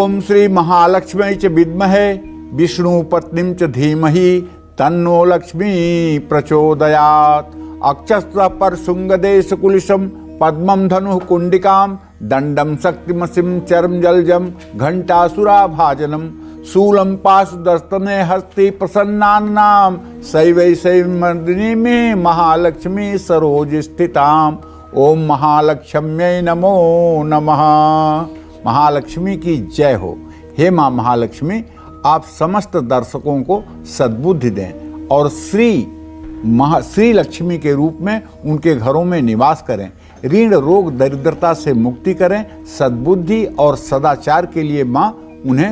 ओम श्री महालक्ष्मी च विद्महे विष्णु पत्नीं च धीमहि तन्नो लक्ष्मी प्रचोदयात्। अक्षस्त्र पर शुंगदेश कुलिशम पद्मं धनु कुंडिकाम दंडम शक्तिमसिम चरम जलजम घंटासुरा भाजनम शूलम पाशुदर्शने हस्ति प्रसन्नानाम शैवै शैवमर्दिनी में महालक्ष्मी सरोज स्थिताम। ओम महालक्ष्म्यै नमो नमः। महालक्ष्मी की जय हो। हे माँ महालक्ष्मी, आप समस्त दर्शकों को सद्बुद्धि दें और श्री लक्ष्मी के रूप में उनके घरों में निवास करें। ऋण रोग दरिद्रता से मुक्ति करें। सद्बुद्धि और सदाचार के लिए माँ उन्हें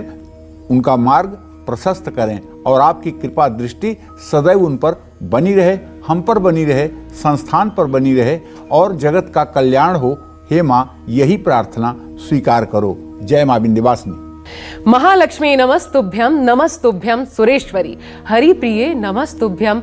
उनका मार्ग प्रशस्त करें और आपकी कृपा दृष्टि सदैव उन पर बनी रहे, हम पर बनी रहे, संस्थान पर बनी रहे और जगत का कल्याण हो। हे माँ, यही प्रार्थना स्वीकार करो। जय माँ विंध्यवासिनी। महालक्ष्मी नमस्तुभ्यम सुरेश्वरी, हरिप्रिये नमस्तुभ्यम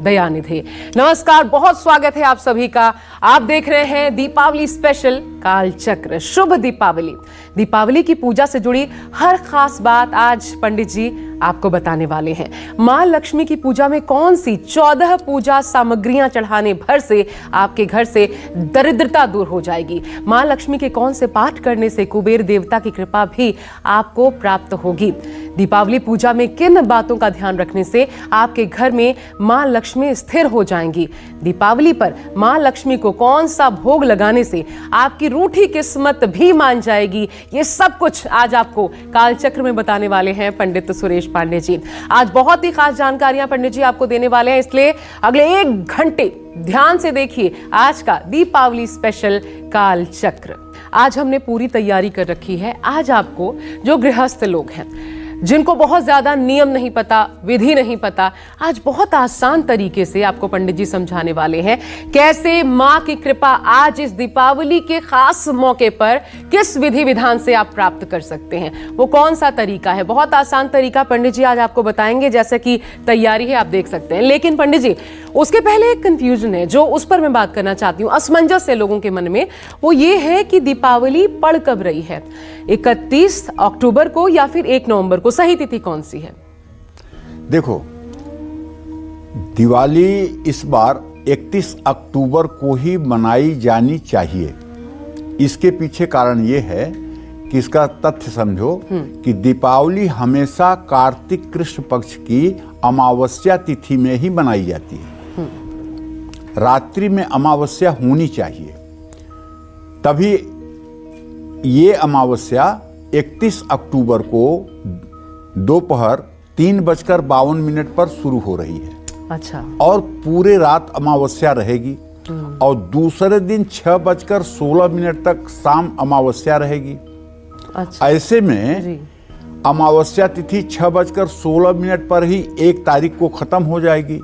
दयानिधे। नमस्कार, बहुत स्वागत है आप सभी का। आप देख रहे हैं दीपावली स्पेशल कालचक्र। शुभ दीपावली। दीपावली की पूजा से जुड़ी हर खास बात आज पंडित जी आपको बताने वाले हैं। मां लक्ष्मी की पूजा में कौन सी 14 पूजा सामग्रियां चढ़ाने भर से आपके घर से दरिद्रता दूर हो जाएगी। मां लक्ष्मी के कौन से पाठ करने से कुबेर देवता की कृपा भी आपको प्राप्त होगी। दीपावली पूजा में किन बातों का ध्यान रखने से आपके घर में मां लक्ष्मी स्थिर हो जाएंगी। दीपावली पर मां लक्ष्मी को कौन सा भोग लगाने से आपकी रूठी किस्मत भी मान जाएगी। ये सब कुछ आज आपको कालचक्र में बताने वाले हैं पंडित सुरेश पांडे जी। आज बहुत ही खास जानकारियां पंडित जी आपको देने वाले हैं, इसलिए अगले 1 घंटे ध्यान से देखिए आज का दीपावली स्पेशल कालचक्र। आज हमने पूरी तैयारी कर रखी है। आज आपको जो गृहस्थ लोग हैं, जिनको बहुत ज्यादा नियम नहीं पता, विधि नहीं पता, आज बहुत आसान तरीके से आपको पंडित जी समझाने वाले हैं कैसे मां की कृपा आज इस दीपावली के खास मौके पर किस विधि विधान से आप प्राप्त कर सकते हैं। वो कौन सा तरीका है, बहुत आसान तरीका पंडित जी आज आपको बताएंगे। जैसे कि तैयारी है, आप देख सकते हैं। लेकिन पंडित जी, उसके पहले एक कंफ्यूजन है जो उस पर मैं बात करना चाहती हूँ। असमंजस है लोगों के मन में, वो ये है कि दीपावली पड़ कब रही है, 31 अक्टूबर को या फिर 1 नवंबर को। सही तिथि कौन सी है? देखो, दिवाली इस बार 31 अक्टूबर को ही मनाई जानी चाहिए। इसके पीछे कारण ये है कि इसका तथ्य समझो कि दीपावली हमेशा कार्तिक कृष्ण पक्ष की अमावस्या तिथि में ही मनाई जाती है। रात्रि में अमावस्या होनी चाहिए, तभी ये अमावस्या 31 अक्टूबर को दोपहर 3:52 पर शुरू हो रही है। अच्छा। और पूरे रात अमावस्या रहेगी और दूसरे दिन 6:16 तक शाम अमावस्या रहेगी। अच्छा। ऐसे में अमावस्या तिथि 6:16 पर ही 1 तारीख को खत्म हो जाएगी।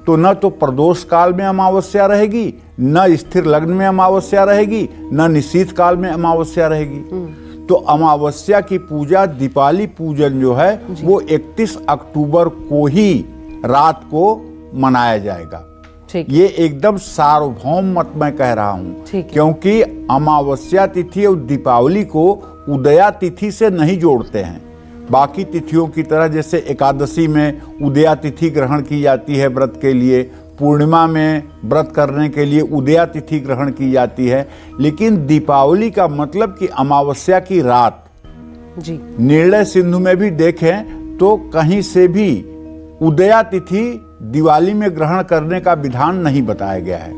तो न तो प्रदोष काल में अमावस्या रहेगी, न स्थिर लग्न में अमावस्या रहेगी, न निशीथ काल में अमावस्या रहेगी। तो अमावस्या की पूजा, दीपावली पूजन जो है वो 31 अक्टूबर को ही रात को मनाया जाएगा। ये एकदम सार्वभौम मत मैं कह रहा हूं, क्योंकि अमावस्या तिथि और दीपावली को उदया तिथि से नहीं जोड़ते हैं। बाकी तिथियों की तरह जैसे एकादशी में उदया तिथि ग्रहण की जाती है व्रत के लिए, पूर्णिमा में व्रत करने के लिए उदया तिथि ग्रहण की जाती है, लेकिन दीपावली का मतलब कि अमावस्या की रात जी। निर्णय सिंधु में भी देखें तो कहीं से भी उदया तिथि दिवाली में ग्रहण करने का विधान नहीं बताया गया है।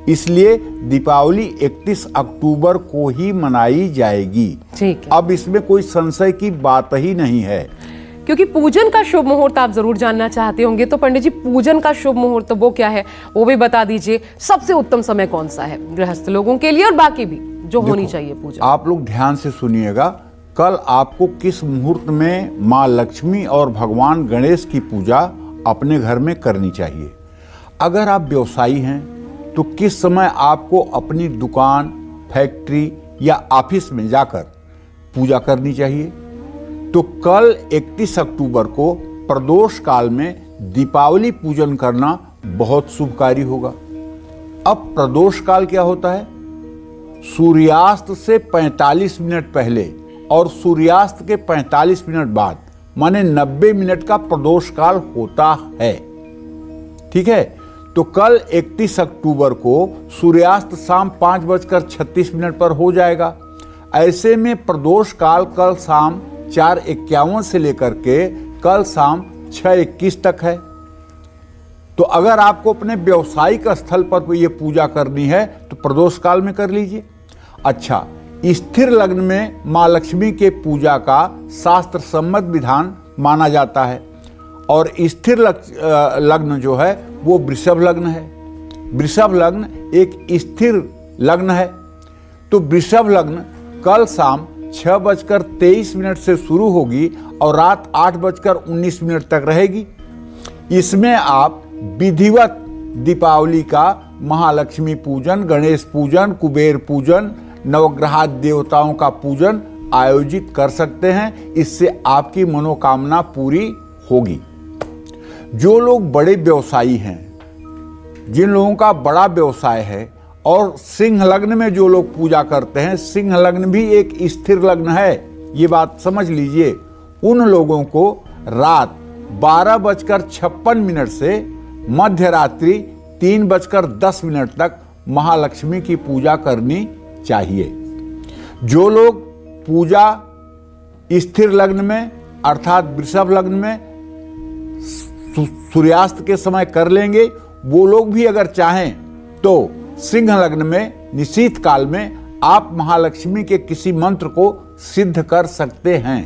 इसलिए दीपावली 31 अक्टूबर को ही मनाई जाएगी। ठीक है। अब इसमें कोई संशय की बात ही नहीं है। क्योंकि पूजन का शुभ मुहूर्त आप जरूर जानना चाहते होंगे, तो पंडित जी पूजन का शुभ मुहूर्त वो क्या है, वो भी बता दीजिए। सबसे उत्तम समय कौन सा है गृहस्थ लोगों के लिए और बाकी भी जो होनी चाहिए पूजा? आप लोग ध्यान से सुनिएगा। कल आपको किस मुहूर्त में माँ लक्ष्मी और भगवान गणेश की पूजा अपने घर में करनी चाहिए। अगर आप व्यवसायी हैं तो किस समय आपको अपनी दुकान, फैक्ट्री या ऑफिस में जाकर पूजा करनी चाहिए। तो कल 31 अक्टूबर को प्रदोष काल में दीपावली पूजन करना बहुत शुभकारी होगा। अब प्रदोष काल क्या होता है? सूर्यास्त से 45 मिनट पहले और सूर्यास्त के 45 मिनट बाद माने 90 मिनट का प्रदोष काल होता है। ठीक है, तो कल 31 अक्टूबर को सूर्यास्त शाम 5:36 पर हो जाएगा। ऐसे में प्रदोष काल कल शाम 4:51 से लेकर के कल शाम 6:21 तक है। तो अगर आपको अपने व्यवसायिक स्थल पर यह पूजा करनी है तो प्रदोष काल में कर लीजिए। अच्छा, स्थिर लग्न में मां लक्ष्मी के पूजा का शास्त्र सम्मत विधान माना जाता है और स्थिर लग्न जो है वो वृषभ लग्न है। वृषभ लग्न एक स्थिर लग्न है। तो वृषभ लग्न कल शाम 6:23 से शुरू होगी और रात 8:19 तक रहेगी। इसमें आप विधिवत दीपावली का महालक्ष्मी पूजन, गणेश पूजन, कुबेर पूजन, नवग्रह देवताओं का पूजन आयोजित कर सकते हैं। इससे आपकी मनोकामना पूरी होगी। जो लोग बड़े व्यवसायी हैं, जिन लोगों का बड़ा व्यवसाय है और सिंह लग्न में जो लोग पूजा करते हैं, सिंह लग्न भी एक स्थिर लग्न है, ये बात समझ लीजिए। उन लोगों को रात 12:56 से मध्य रात्रि 3:10 तक महालक्ष्मी की पूजा करनी चाहिए। जो लोग पूजा स्थिर लग्न में अर्थात वृषभ लग्न में सूर्यास्त के समय कर लेंगे, वो लोग भी अगर चाहें तो सिंह लग्न में निशीथ काल में आप महालक्ष्मी के किसी मंत्र को सिद्ध कर सकते हैं।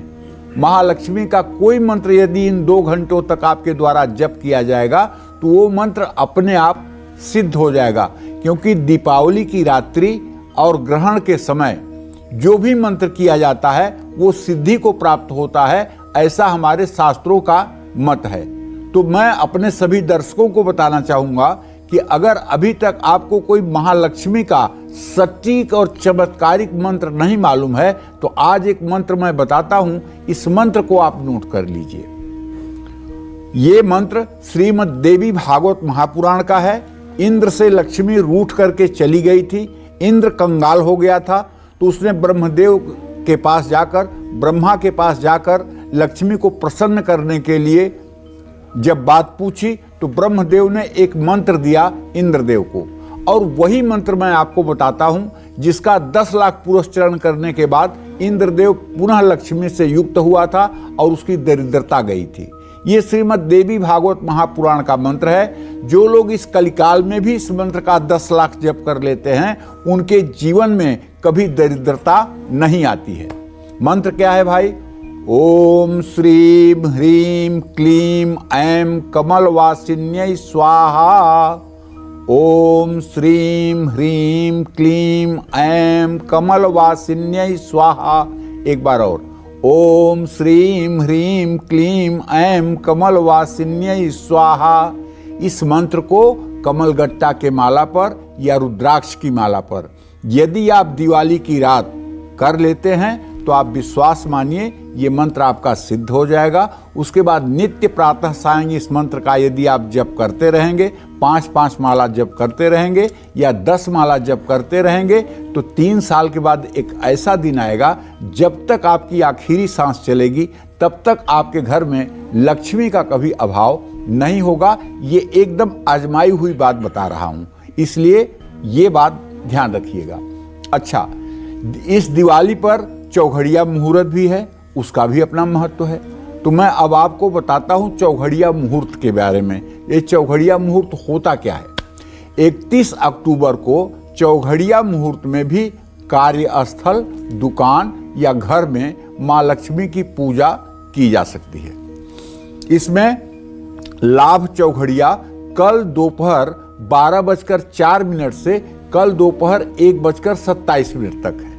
महालक्ष्मी का कोई मंत्र यदि इन 2 घंटों तक आपके द्वारा जप किया जाएगा तो वो मंत्र अपने आप सिद्ध हो जाएगा, क्योंकि दीपावली की रात्रि और ग्रहण के समय जो भी मंत्र किया जाता है वो सिद्धि को प्राप्त होता है, ऐसा हमारे शास्त्रों का मत है। तो मैं अपने सभी दर्शकों को बताना चाहूंगा कि अगर अभी तक आपको कोई महालक्ष्मी का सटीक और चमत्कारिक मंत्र नहीं मालूम है तो आज एक मंत्र मैं बताता हूं, इस मंत्र को आप नोट कर लीजिए। ये मंत्र श्रीमद् देवी भागवत महापुराण का है। इंद्र से लक्ष्मी रूठ करके चली गई थी, इंद्र कंगाल हो गया था, तो उसने ब्रह्मदेव के पास जाकर, ब्रह्मा के पास जाकर लक्ष्मी को प्रसन्न करने के लिए जब बात पूछी तो ब्रह्मदेव ने एक मंत्र दिया इंद्रदेव को, और वही मंत्र मैं आपको बताता हूं जिसका 10 लाख पुरस्चरण करने के बाद इंद्रदेव पुनः लक्ष्मी से युक्त हुआ था और उसकी दरिद्रता गई थी। ये श्रीमद् देवी भागवत महापुराण का मंत्र है। जो लोग इस कलिकाल में भी इस मंत्र का 10 लाख जप कर लेते हैं उनके जीवन में कभी दरिद्रता नहीं आती है। मंत्र क्या है भाई? ओम श्रीम ह्रीम क्लीम ऐं कमलवासिन्यै स्वाहा। ओम श्रीम ह्रीम क्लीम ऐं कमलवासिन्यै स्वाहा। एक बार और, ओम श्रीम ह्रीम क्लीम ऐं कमलवासिन्यै स्वाहा। इस मंत्र को कमलगट्टा के माला पर या रुद्राक्ष की माला पर यदि आप दिवाली की रात कर लेते हैं तो आप विश्वास मानिए ये मंत्र आपका सिद्ध हो जाएगा। उसके बाद नित्य प्रातः सायं इस मंत्र का यदि आप जप करते रहेंगे, 5-5 माला जप करते रहेंगे या 10 माला जप करते रहेंगे तो 3 साल के बाद एक ऐसा दिन आएगा जब तक आपकी आखिरी सांस चलेगी तब तक आपके घर में लक्ष्मी का कभी अभाव नहीं होगा। ये एकदम आजमाई हुई बात बता रहा हूं, इसलिए ये बात ध्यान रखिएगा। अच्छा, इस दिवाली पर चौघड़िया मुहूर्त भी है, उसका भी अपना महत्व है। तो मैं अब आपको बताता हूं चौघड़िया मुहूर्त के बारे में। ये चौघड़िया मुहूर्त होता क्या है? 31 अक्टूबर को चौघड़िया मुहूर्त में भी कार्यस्थल, दुकान या घर में मां लक्ष्मी की पूजा की जा सकती है। इसमें लाभ चौघड़िया कल दोपहर 12:04 से कल दोपहर 1:27 तक है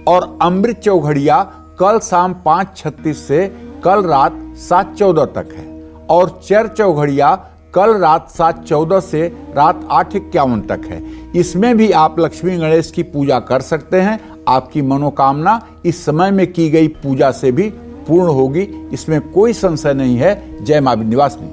और अमृत चौघड़िया कल शाम 5:36 से कल रात 7:14 तक है और चर चौघड़िया कल रात 7:14 से रात 8:51 तक है। इसमें भी आप लक्ष्मी गणेश की पूजा कर सकते हैं। आपकी मनोकामना इस समय में की गई पूजा से भी पूर्ण होगी, इसमें कोई संशय नहीं है। जय मां विंध्यवासिनी।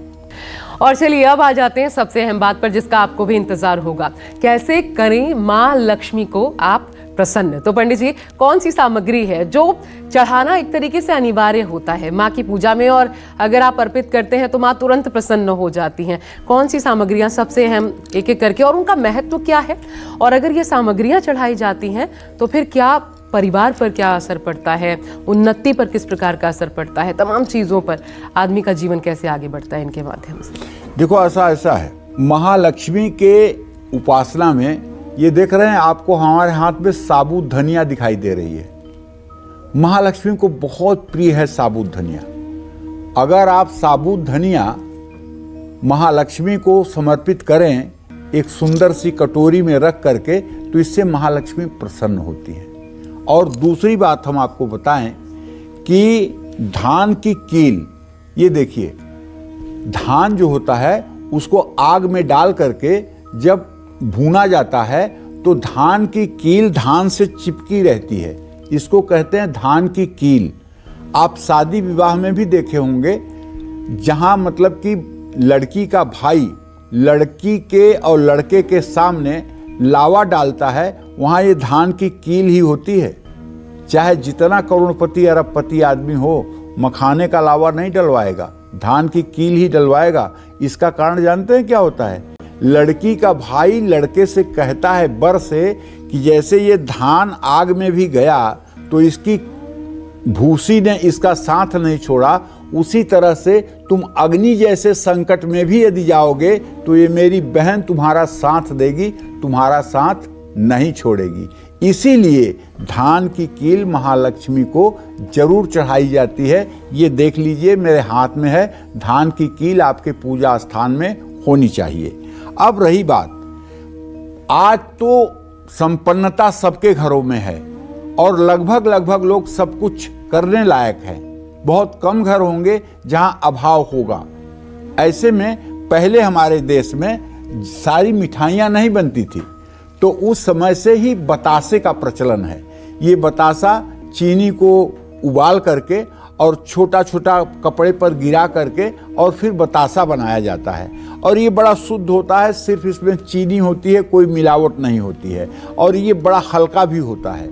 और चलिए अब आ जाते हैं सबसे अहम बात पर जिसका आपको भी इंतजार होगा। कैसे करें मां लक्ष्मी को आप प्रसन्न। तो पंडित जी, कौन सी सामग्री है जो चढ़ाना एक तरीके से अनिवार्य होता है माँ की पूजा में, और अगर आप अर्पित करते हैं तो माँ तुरंत प्रसन्न हो जाती हैं? कौन सी सामग्रियां सबसे अहम, एक एक करके, और उनका महत्व क्या है? और अगर ये सामग्रियां चढ़ाई जाती हैं तो फिर क्या परिवार पर क्या असर पड़ता है, उन्नति पर किस प्रकार का असर पड़ता है, तमाम चीज़ों पर आदमी का जीवन कैसे आगे बढ़ता है इनके माध्यम से? देखो, ऐसा है, महालक्ष्मी के उपासना में ये देख रहे हैं आपको हमारे हाथ में साबुत धनिया दिखाई दे रही है। महालक्ष्मी को बहुत प्रिय है साबुत धनिया। अगर आप साबुत धनिया महालक्ष्मी को समर्पित करें एक सुंदर सी कटोरी में रख करके, तो इससे महालक्ष्मी प्रसन्न होती है। और दूसरी बात हम आपको बताएं कि धान की कील, ये देखिए, धान जो होता है उसको आग में डाल करके जब भूना जाता है तो धान की कील धान से चिपकी रहती है, इसको कहते हैं धान की कील। आप शादी विवाह में भी देखे होंगे, जहां मतलब कि लड़की का भाई लड़की के और लड़के के सामने लावा डालता है, वहां ये धान की कील ही होती है। चाहे जितना करोड़पति अरबपति आदमी हो, मखाने का लावा नहीं डलवाएगा, धान की कील ही डलवाएगा। इसका कारण जानते हैं क्या होता है? लड़की का भाई लड़के से कहता है बर से कि जैसे ये धान आग में भी गया तो इसकी भूसी ने इसका साथ नहीं छोड़ा, उसी तरह से तुम अग्नि जैसे संकट में भी यदि जाओगे तो ये मेरी बहन तुम्हारा साथ देगी, तुम्हारा साथ नहीं छोड़ेगी। इसीलिए धान की कील महालक्ष्मी को जरूर चढ़ाई जाती है। ये देख लीजिए, मेरे हाथ में है, धान की कील आपके पूजा स्थान में होनी चाहिए। अब रही बात, आज तो संपन्नता सबके घरों में है और लगभग लोग सब कुछ करने लायक है। बहुत कम घर होंगे जहां अभाव होगा। ऐसे में पहले हमारे देश में सारी मिठाइयां नहीं बनती थी, तो उस समय से ही बतासे का प्रचलन है। ये बतासा चीनी को उबाल करके और छोटा छोटा कपड़े पर गिरा करके और फिर बतासा बनाया जाता है, और ये बड़ा शुद्ध होता है, सिर्फ इसमें चीनी होती है, कोई मिलावट नहीं होती है, और ये बड़ा हल्का भी होता है।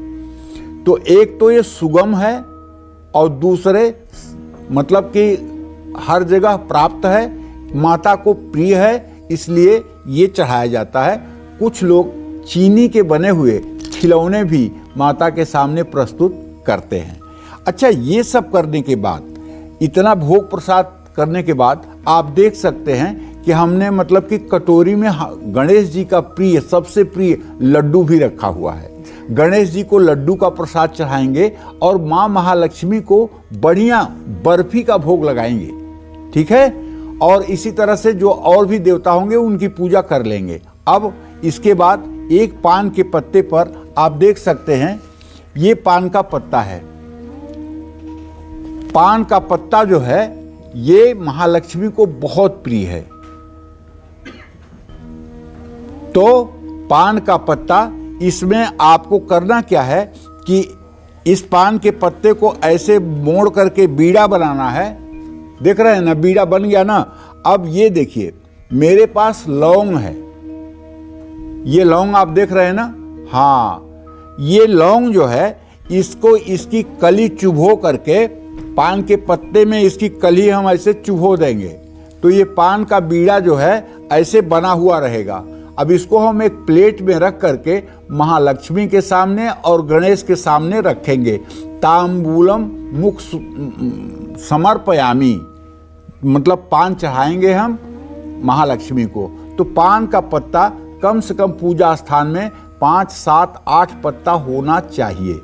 तो एक तो ये सुगम है और दूसरे मतलब कि हर जगह प्राप्त है, माता को प्रिय है, इसलिए ये चढ़ाया जाता है। कुछ लोग चीनी के बने हुए खिलौने भी माता के सामने प्रस्तुत करते हैं। अच्छा, ये सब करने के बाद, इतना भोग प्रसाद करने के बाद आप देख सकते हैं कि हमने मतलब कि कटोरी में गणेश जी का प्रिय, सबसे प्रिय लड्डू भी रखा हुआ है। गणेश जी को लड्डू का प्रसाद चढ़ाएंगे और माँ महालक्ष्मी को बढ़िया बर्फी का भोग लगाएंगे, ठीक है। और इसी तरह से जो और भी देवता होंगे उनकी पूजा कर लेंगे। अब इसके बाद एक पान के पत्ते पर आप देख सकते हैं, ये पान का पत्ता है। पान का पत्ता जो है ये महालक्ष्मी को बहुत प्रिय है। तो पान का पत्ता, इसमें आपको करना क्या है कि इस पान के पत्ते को ऐसे मोड़ करके बीड़ा बनाना है। देख रहे हैं ना, बीड़ा बन गया ना। अब ये देखिए, मेरे पास लौंग है, ये लौंग आप देख रहे हैं ना, हाँ, ये लौंग जो है इसको, इसकी कली चुभो करके पान के पत्ते में इसकी कली हम ऐसे चुभो देंगे, तो ये पान का बीड़ा जो है ऐसे बना हुआ रहेगा। अब इसको हम एक प्लेट में रख करके महालक्ष्मी के सामने और गणेश के सामने रखेंगे। तांबूलम मुख समर्पयामी, मतलब पान चढ़ाएंगे हम महालक्ष्मी को। तो पान का पत्ता कम से कम पूजा स्थान में 5, 7, 8 पत्ता होना चाहिए।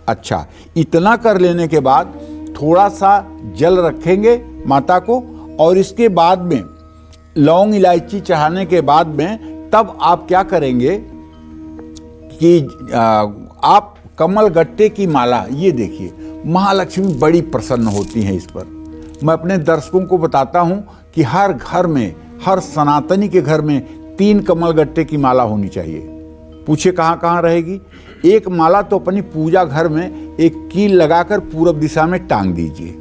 अच्छा, इतना कर लेने के बाद थोड़ा सा जल रखेंगे माता को, और इसके बाद में लौंग इलायची चढ़ाने के बाद में तब आप क्या करेंगे कि आप कमल गट्टे की माला, ये देखिए, महालक्ष्मी बड़ी प्रसन्न होती हैं इस पर। मैं अपने दर्शकों को बताता हूं कि हर घर में, हर सनातनी के घर में 3 कमल गट्टे की माला होनी चाहिए। पूछे कहाँ कहाँ रहेगी? एक माला तो अपनी पूजा घर में एक कील लगाकर पूरब दिशा में टांग दीजिए,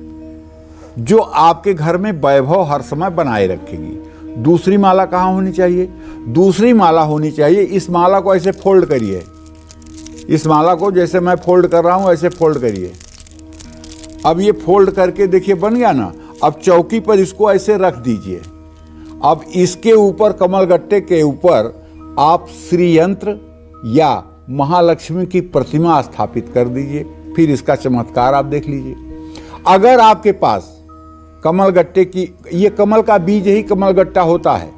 जो आपके घर में वैभव हर समय बनाए रखेगी। दूसरी माला कहाँ होनी चाहिए? दूसरी माला होनी चाहिए, इस माला को ऐसे फोल्ड करिए, इस माला को जैसे मैं फोल्ड कर रहा हूं ऐसे फोल्ड करिए। अब ये फोल्ड करके देखिए बन गया ना। अब चौकी पर इसको ऐसे रख दीजिए। अब इसके ऊपर कमलगट्टे के ऊपर आप श्री यंत्र या महालक्ष्मी की प्रतिमा स्थापित कर दीजिए। फिर इसका चमत्कार आप देख लीजिए। अगर आपके पास कमलगट्टे की, ये कमल का बीज ही कमलगट्टा होता है,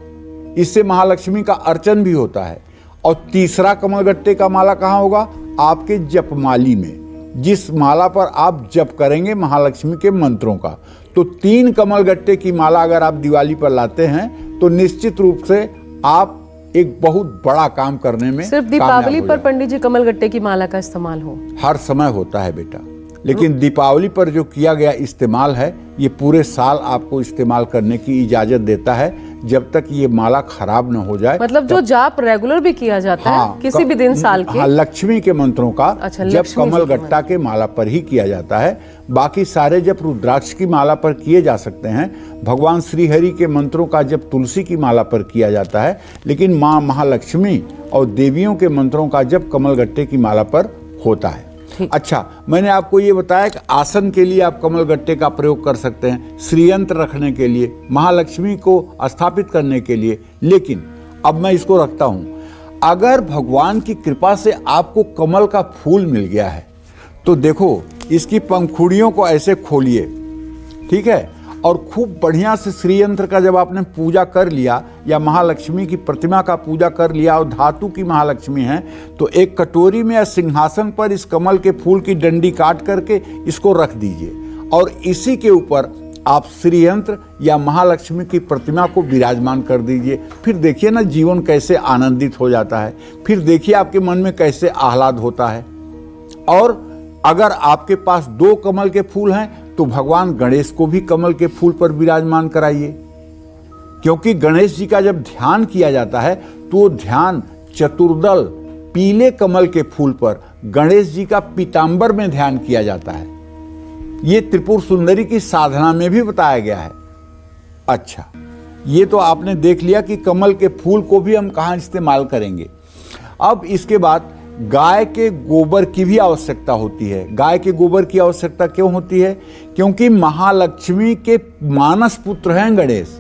इससे महालक्ष्मी का अर्चन भी होता है। और तीसरा कमलगट्टे का माला कहाँ होगा? आपके जपमाली में, जिस माला पर आप जप करेंगे महालक्ष्मी के मंत्रों का। तो 3 कमलगट्टे की माला अगर आप दिवाली पर लाते हैं तो निश्चित रूप से आप एक बहुत बड़ा काम करने में सिर्फ दीपावली पर पंडित जी कमलगट्टे की माला का इस्तेमाल हो? हर समय होता है बेटा, लेकिन दीपावली पर जो किया गया इस्तेमाल है ये पूरे साल आपको इस्तेमाल करने की इजाजत देता है, जब तक ये माला खराब न हो जाए। मतलब जो जाप रेगुलर भी किया जाता है किसी भी दिन साल के? हाँ, लक्ष्मी के मंत्रों का जब कमलगट्टा के माला पर ही किया जाता है। बाकी सारे जब रुद्राक्ष की माला पर किए जा सकते हैं। भगवान श्री हरि के मंत्रों का जब तुलसी की माला पर किया जाता है, लेकिन माँ महालक्ष्मी और देवियों के मंत्रों का जब कमलगट्टे की माला पर होता है। अच्छा, मैंने आपको ये बताया कि आसन के लिए आप कमलगट्टे का प्रयोग कर सकते हैं, श्रीयंत्र रखने के लिए, महालक्ष्मी को स्थापित करने के लिए। लेकिन अब मैं इसको रखता हूं, अगर भगवान की कृपा से आपको कमल का फूल मिल गया है तो देखो इसकी पंखुड़ियों को ऐसे खोलिए, ठीक है, और खूब बढ़िया से श्रीयंत्र का जब आपने पूजा कर लिया या महालक्ष्मी की प्रतिमा का पूजा कर लिया और धातु की महालक्ष्मी है, तो एक कटोरी में या सिंहासन पर इस कमल के फूल की डंडी काट करके इसको रख दीजिए और इसी के ऊपर आप श्रीयंत्र या महालक्ष्मी की प्रतिमा को विराजमान कर दीजिए। फिर देखिए ना जीवन कैसे आनंदित हो जाता है, फिर देखिए आपके मन में कैसे आह्लाद होता है। और अगर आपके पास 2 कमल के फूल हैं तो भगवान गणेश को भी कमल के फूल पर विराजमान कराइए, क्योंकि गणेश जी का जब ध्यान किया जाता है तो ध्यान चतुर्दल पीले कमल के फूल पर गणेश जी का पीतांबर में ध्यान किया जाता है। ये त्रिपुर सुंदरी की साधना में भी बताया गया है। अच्छा, ये तो आपने देख लिया कि कमल के फूल को भी हम कहाँ इस्तेमाल करेंगे। अब इसके बाद गाय के गोबर की भी आवश्यकता होती है। गाय के गोबर की आवश्यकता क्यों होती है? क्योंकि महालक्ष्मी के मानस पुत्र हैं गणेश,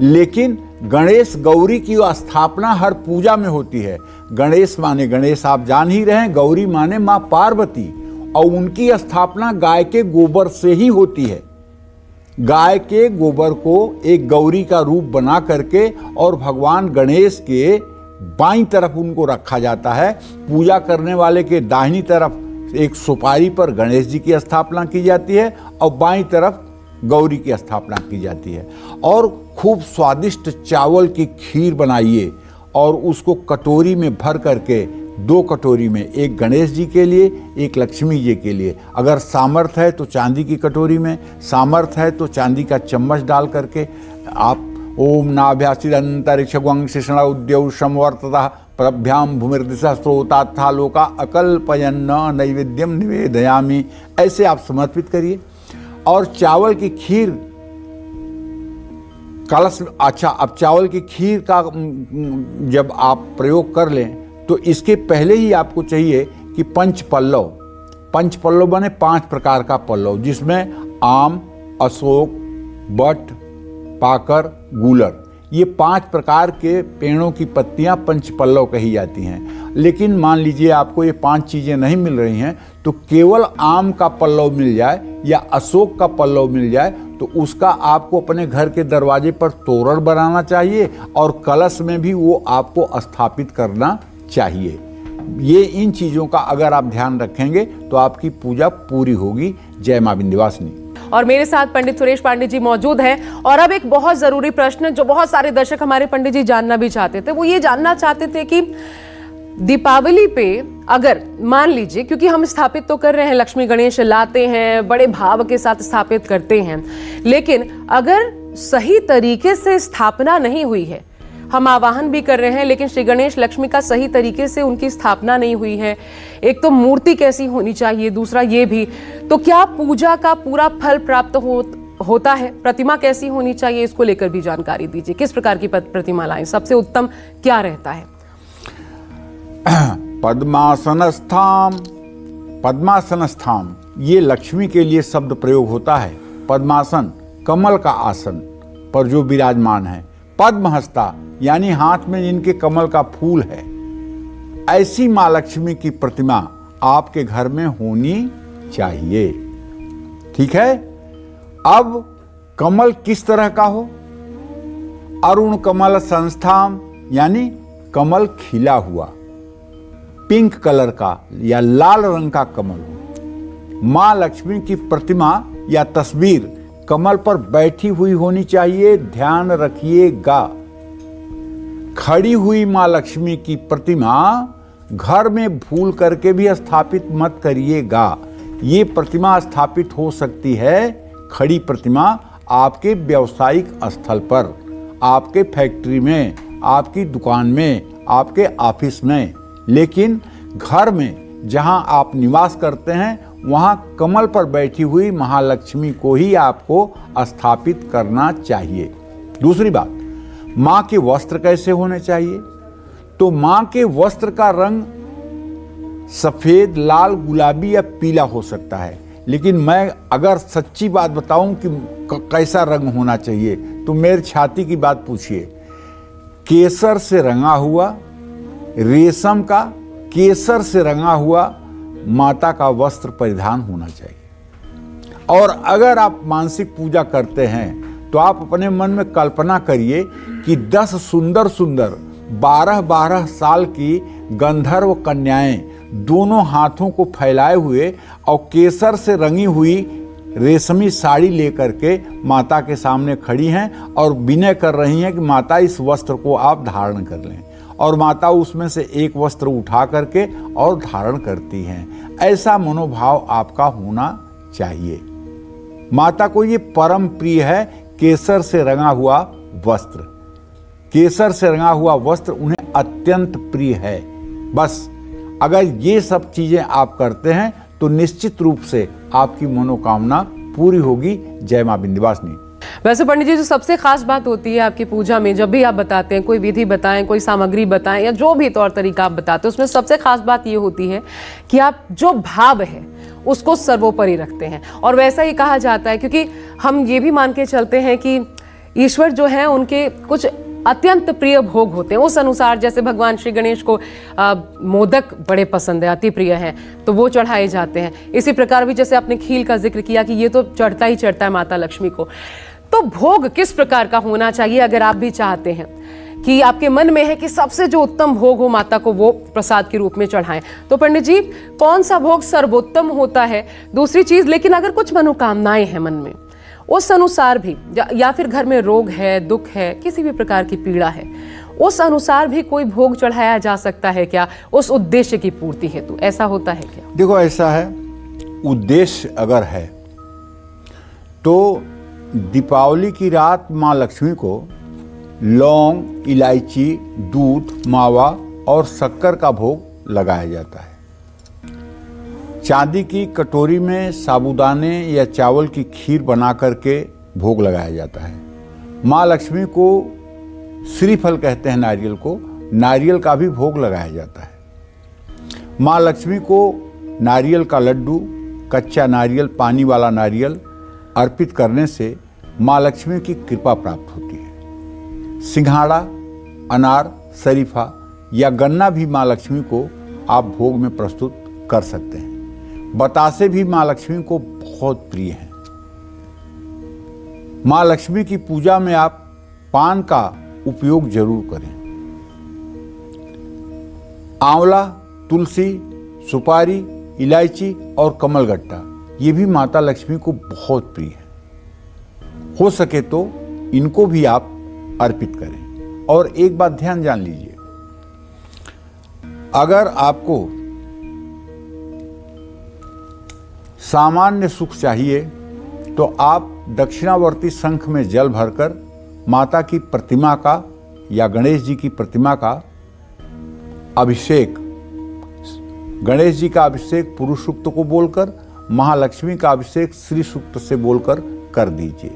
लेकिन गणेश गौरी की स्थापना हर पूजा में होती है। गणेश माने गणेश आप जान ही रहे हैं, गौरी माने माँ पार्वती, और उनकी स्थापना गाय के गोबर से ही होती है। गाय के गोबर को एक गौरी का रूप बना करके और भगवान गणेश के बाईं तरफ उनको रखा जाता है। पूजा करने वाले के दाहिनी तरफ एक सुपारी पर गणेश जी की स्थापना की जाती है और बाईं तरफ गौरी की स्थापना की जाती है। और खूब स्वादिष्ट चावल की खीर बनाइए और उसको कटोरी में भर करके 2 कटोरी में, एक गणेश जी के लिए, एक लक्ष्मी जी के लिए। अगर सामर्थ्य है तो चांदी की कटोरी में, सामर्थ्य है तो चांदी का चम्मच डाल करके आप ओम नाभ्यासिदंतरिक्षगुंशिषण उद्यौषम वर्ततः प्रभ्याम भूमिर्दिशा स्रोतात्था लोका अकल्पयन्न नैवेद्यम निवेदयामि, ऐसे आप समर्पित करिए। और चावल की खीर कलश। अच्छा, अब चावल की खीर का जब आप प्रयोग कर लें तो इसके पहले ही आपको चाहिए कि पंच पल्लव बने 5 प्रकार का पल्लव, जिसमें आम, अशोक, बट, पाकर, गूलर, ये 5 प्रकार के पेड़ों की पत्तियां पंच पल्लव कही जाती हैं। लेकिन मान लीजिए आपको ये 5 चीज़ें नहीं मिल रही हैं, तो केवल आम का पल्लव मिल जाए या अशोक का पल्लव मिल जाए तो उसका आपको अपने घर के दरवाजे पर तोरण बनाना चाहिए और कलश में भी वो आपको स्थापित करना चाहिए। ये इन चीज़ों का अगर आप ध्यान रखेंगे तो आपकी पूजा पूरी होगी। जय मां विंध्यवासिनी। और मेरे साथ पंडित सुरेश पांडे जी मौजूद हैं। और अब एक बहुत जरूरी प्रश्न जो बहुत सारे दर्शक हमारे पंडित जी जानना भी चाहते थे, वो ये जानना चाहते थे कि दीपावली पे अगर मान लीजिए, क्योंकि हम स्थापित तो कर रहे हैं, लक्ष्मी गणेश लाते हैं, बड़े भाव के साथ स्थापित करते हैं, लेकिन अगर सही तरीके से स्थापना नहीं हुई है, हम आवाहन भी कर रहे हैं लेकिन श्री गणेश लक्ष्मी का सही तरीके से उनकी स्थापना नहीं हुई है, एक तो मूर्ति कैसी होनी चाहिए, दूसरा ये भी, तो क्या पूजा का पूरा फल प्राप्त होता है? प्रतिमा कैसी होनी चाहिए, इसको लेकर भी जानकारी दीजिए। किस प्रकार की प्रतिमा लाएं, सबसे उत्तम क्या रहता है? पद्मासनस्थाम। पद्मासनस्थाम ये लक्ष्मी के लिए शब्द प्रयोग होता है। पद्मासन कमल का आसन पर जो विराजमान है। पद्महस्ता यानी हाथ में जिनके कमल का फूल है। ऐसी मां लक्ष्मी की प्रतिमा आपके घर में होनी चाहिए। ठीक है। अब कमल किस तरह का हो? अरुण कमल संस्थाम यानी कमल खिला हुआ, पिंक कलर का या लाल रंग का कमल हो। मां लक्ष्मी की प्रतिमा या तस्वीर कमल पर बैठी हुई होनी चाहिए। ध्यान रखिएगा, खड़ी हुई मां लक्ष्मी की प्रतिमा घर में भूल करके भी स्थापित मत करिएगा। ये प्रतिमा स्थापित हो सकती है, खड़ी प्रतिमा, आपके व्यावसायिक स्थल पर, आपके फैक्ट्री में, आपकी दुकान में, आपके ऑफिस में। लेकिन घर में जहां आप निवास करते हैं वहां कमल पर बैठी हुई महालक्ष्मी को ही आपको स्थापित करना चाहिए। दूसरी बात, मां के वस्त्र कैसे होने चाहिए? तो मां के वस्त्र का रंग सफेद, लाल, गुलाबी या पीला हो सकता है। लेकिन मैं अगर सच्ची बात बताऊं कि कैसा रंग होना चाहिए तो मेरी छाती की बात पूछिए। केसर से रंगा हुआ, रेशम का केसर से रंगा हुआ माता का वस्त्र परिधान होना चाहिए। और अगर आप मानसिक पूजा करते हैं तो आप अपने मन में कल्पना करिए कि 10 सुंदर सुंदर 12-12 साल की गंधर्व कन्याएं दोनों हाथों को फैलाए हुए और केसर से रंगी हुई रेशमी साड़ी लेकर के माता के सामने खड़ी हैं और विनय कर रही हैं कि माता इस वस्त्र को आप धारण कर लें। और माता उसमें से एक वस्त्र उठा करके और धारण करती हैं। ऐसा मनोभाव आपका होना चाहिए। माता को ये परम प्रिय है केसर से रंगा हुआ वस्त्र। केसर से रंगा हुआ वस्त्र उन्हें अत्यंत प्रिय है। बस अगर ये सब चीजें आप करते हैं तो निश्चित रूप से आपकी मनोकामना पूरी होगी। जय मां विंध्यवासिनी। वैसे पंडित जी, जो सबसे खास बात होती है आपकी पूजा में, जब भी आप बताते हैं, कोई विधि बताएं, कोई सामग्री बताएं या जो भी तौर तरीका आप बताते हैं, उसमें सबसे खास बात ये होती है कि आप जो भाव है उसको सर्वोपरि रखते हैं। और वैसा ही कहा जाता है क्योंकि हम ये भी मान के चलते हैं कि ईश्वर जो है उनके कुछ अत्यंत प्रिय भोग होते हैं। उस अनुसार जैसे भगवान श्री गणेश को मोदक बड़े पसंद है, अति प्रिय हैं, तो वो चढ़ाए जाते हैं। इसी प्रकार भी जैसे आपने खील का जिक्र किया कि ये तो चढ़ता ही चढ़ता है माता लक्ष्मी को। तो भोग किस प्रकार का होना चाहिए अगर आप भी चाहते हैं कि आपके मन में है कि सबसे जो उत्तम भोग हो माता को वो प्रसाद के रूप में चढ़ाएं, तो पंडित जी कौन सा भोग सर्वोत्तम होता है? दूसरी चीज, लेकिन अगर कुछ मनोकामनाएं हैं मन में, उस अनुसार भी, या फिर घर में रोग है, दुख है, किसी भी प्रकार की पीड़ा है, उस अनुसार भी कोई भोग चढ़ाया जा सकता है क्या उस उद्देश्य की पूर्ति हेतु? ऐसा होता है क्या? देखो, ऐसा है, उद्देश्य अगर है तो दीपावली की रात माँ लक्ष्मी को लौंग, इलायची, दूध, मावा और शक्कर का भोग लगाया जाता है। चांदी की कटोरी में साबूदाने या चावल की खीर बना करके भोग लगाया जाता है। माँ लक्ष्मी को श्रीफल कहते हैं, नारियल को, नारियल का भी भोग लगाया जाता है। माँ लक्ष्मी को नारियल का लड्डू, कच्चा नारियल, पानी वाला नारियल अर्पित करने से माँ लक्ष्मी की कृपा प्राप्त होती है। सिंघाड़ा, अनार, शरीफा या गन्ना भी माँ लक्ष्मी को आप भोग में प्रस्तुत कर सकते हैं। बतासे भी माँ लक्ष्मी को बहुत प्रिय हैं। माँ लक्ष्मी की पूजा में आप पान का उपयोग जरूर करें। आंवला, तुलसी, सुपारी, इलायची और कमलगट्टा ये भी माता लक्ष्मी को बहुत प्रिय है। हो सके तो इनको भी आप अर्पित करें। और एक बात ध्यान जान लीजिए, अगर आपको सामान्य सुख चाहिए तो आप दक्षिणावर्ती शंख में जल भरकर माता की प्रतिमा का या गणेश जी की प्रतिमा का अभिषेक, गणेश जी का अभिषेक पुरुष सूक्त को बोलकर, महालक्ष्मी का अभिषेक श्री सूक्त से बोलकर कर दीजिए।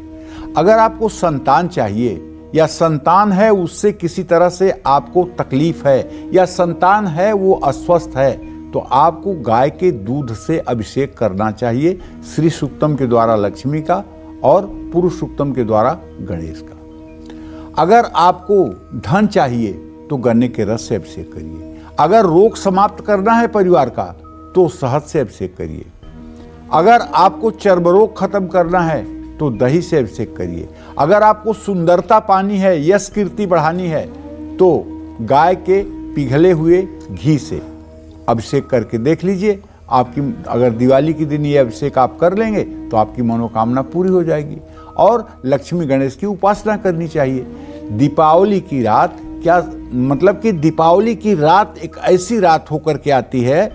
अगर आपको संतान चाहिए या संतान है उससे किसी तरह से आपको तकलीफ है, या संतान है वो अस्वस्थ है, तो आपको गाय के दूध से अभिषेक करना चाहिए, श्री सूक्तम के द्वारा लक्ष्मी का और पुरुष सूक्तम के द्वारा गणेश का। अगर आपको धन चाहिए तो गन्ने के रस से अभिषेक करिए। अगर रोग समाप्त करना है परिवार का तो शहद से अभिषेक करिए। अगर आपको चर्म रोग खत्म करना है तो दही से अभिषेक करिए। अगर आपको सुंदरता पानी है, यश कीर्ति बढ़ानी है, तो गाय के पिघले हुए घी से अभिषेक करके देख लीजिए। आपकी अगर दिवाली के दिन ये अभिषेक आप कर लेंगे तो आपकी मनोकामना पूरी हो जाएगी। और लक्ष्मी गणेश की उपासना करनी चाहिए। दीपावली की रात, क्या मतलब कि दीपावली की रात एक ऐसी रात होकर के आती है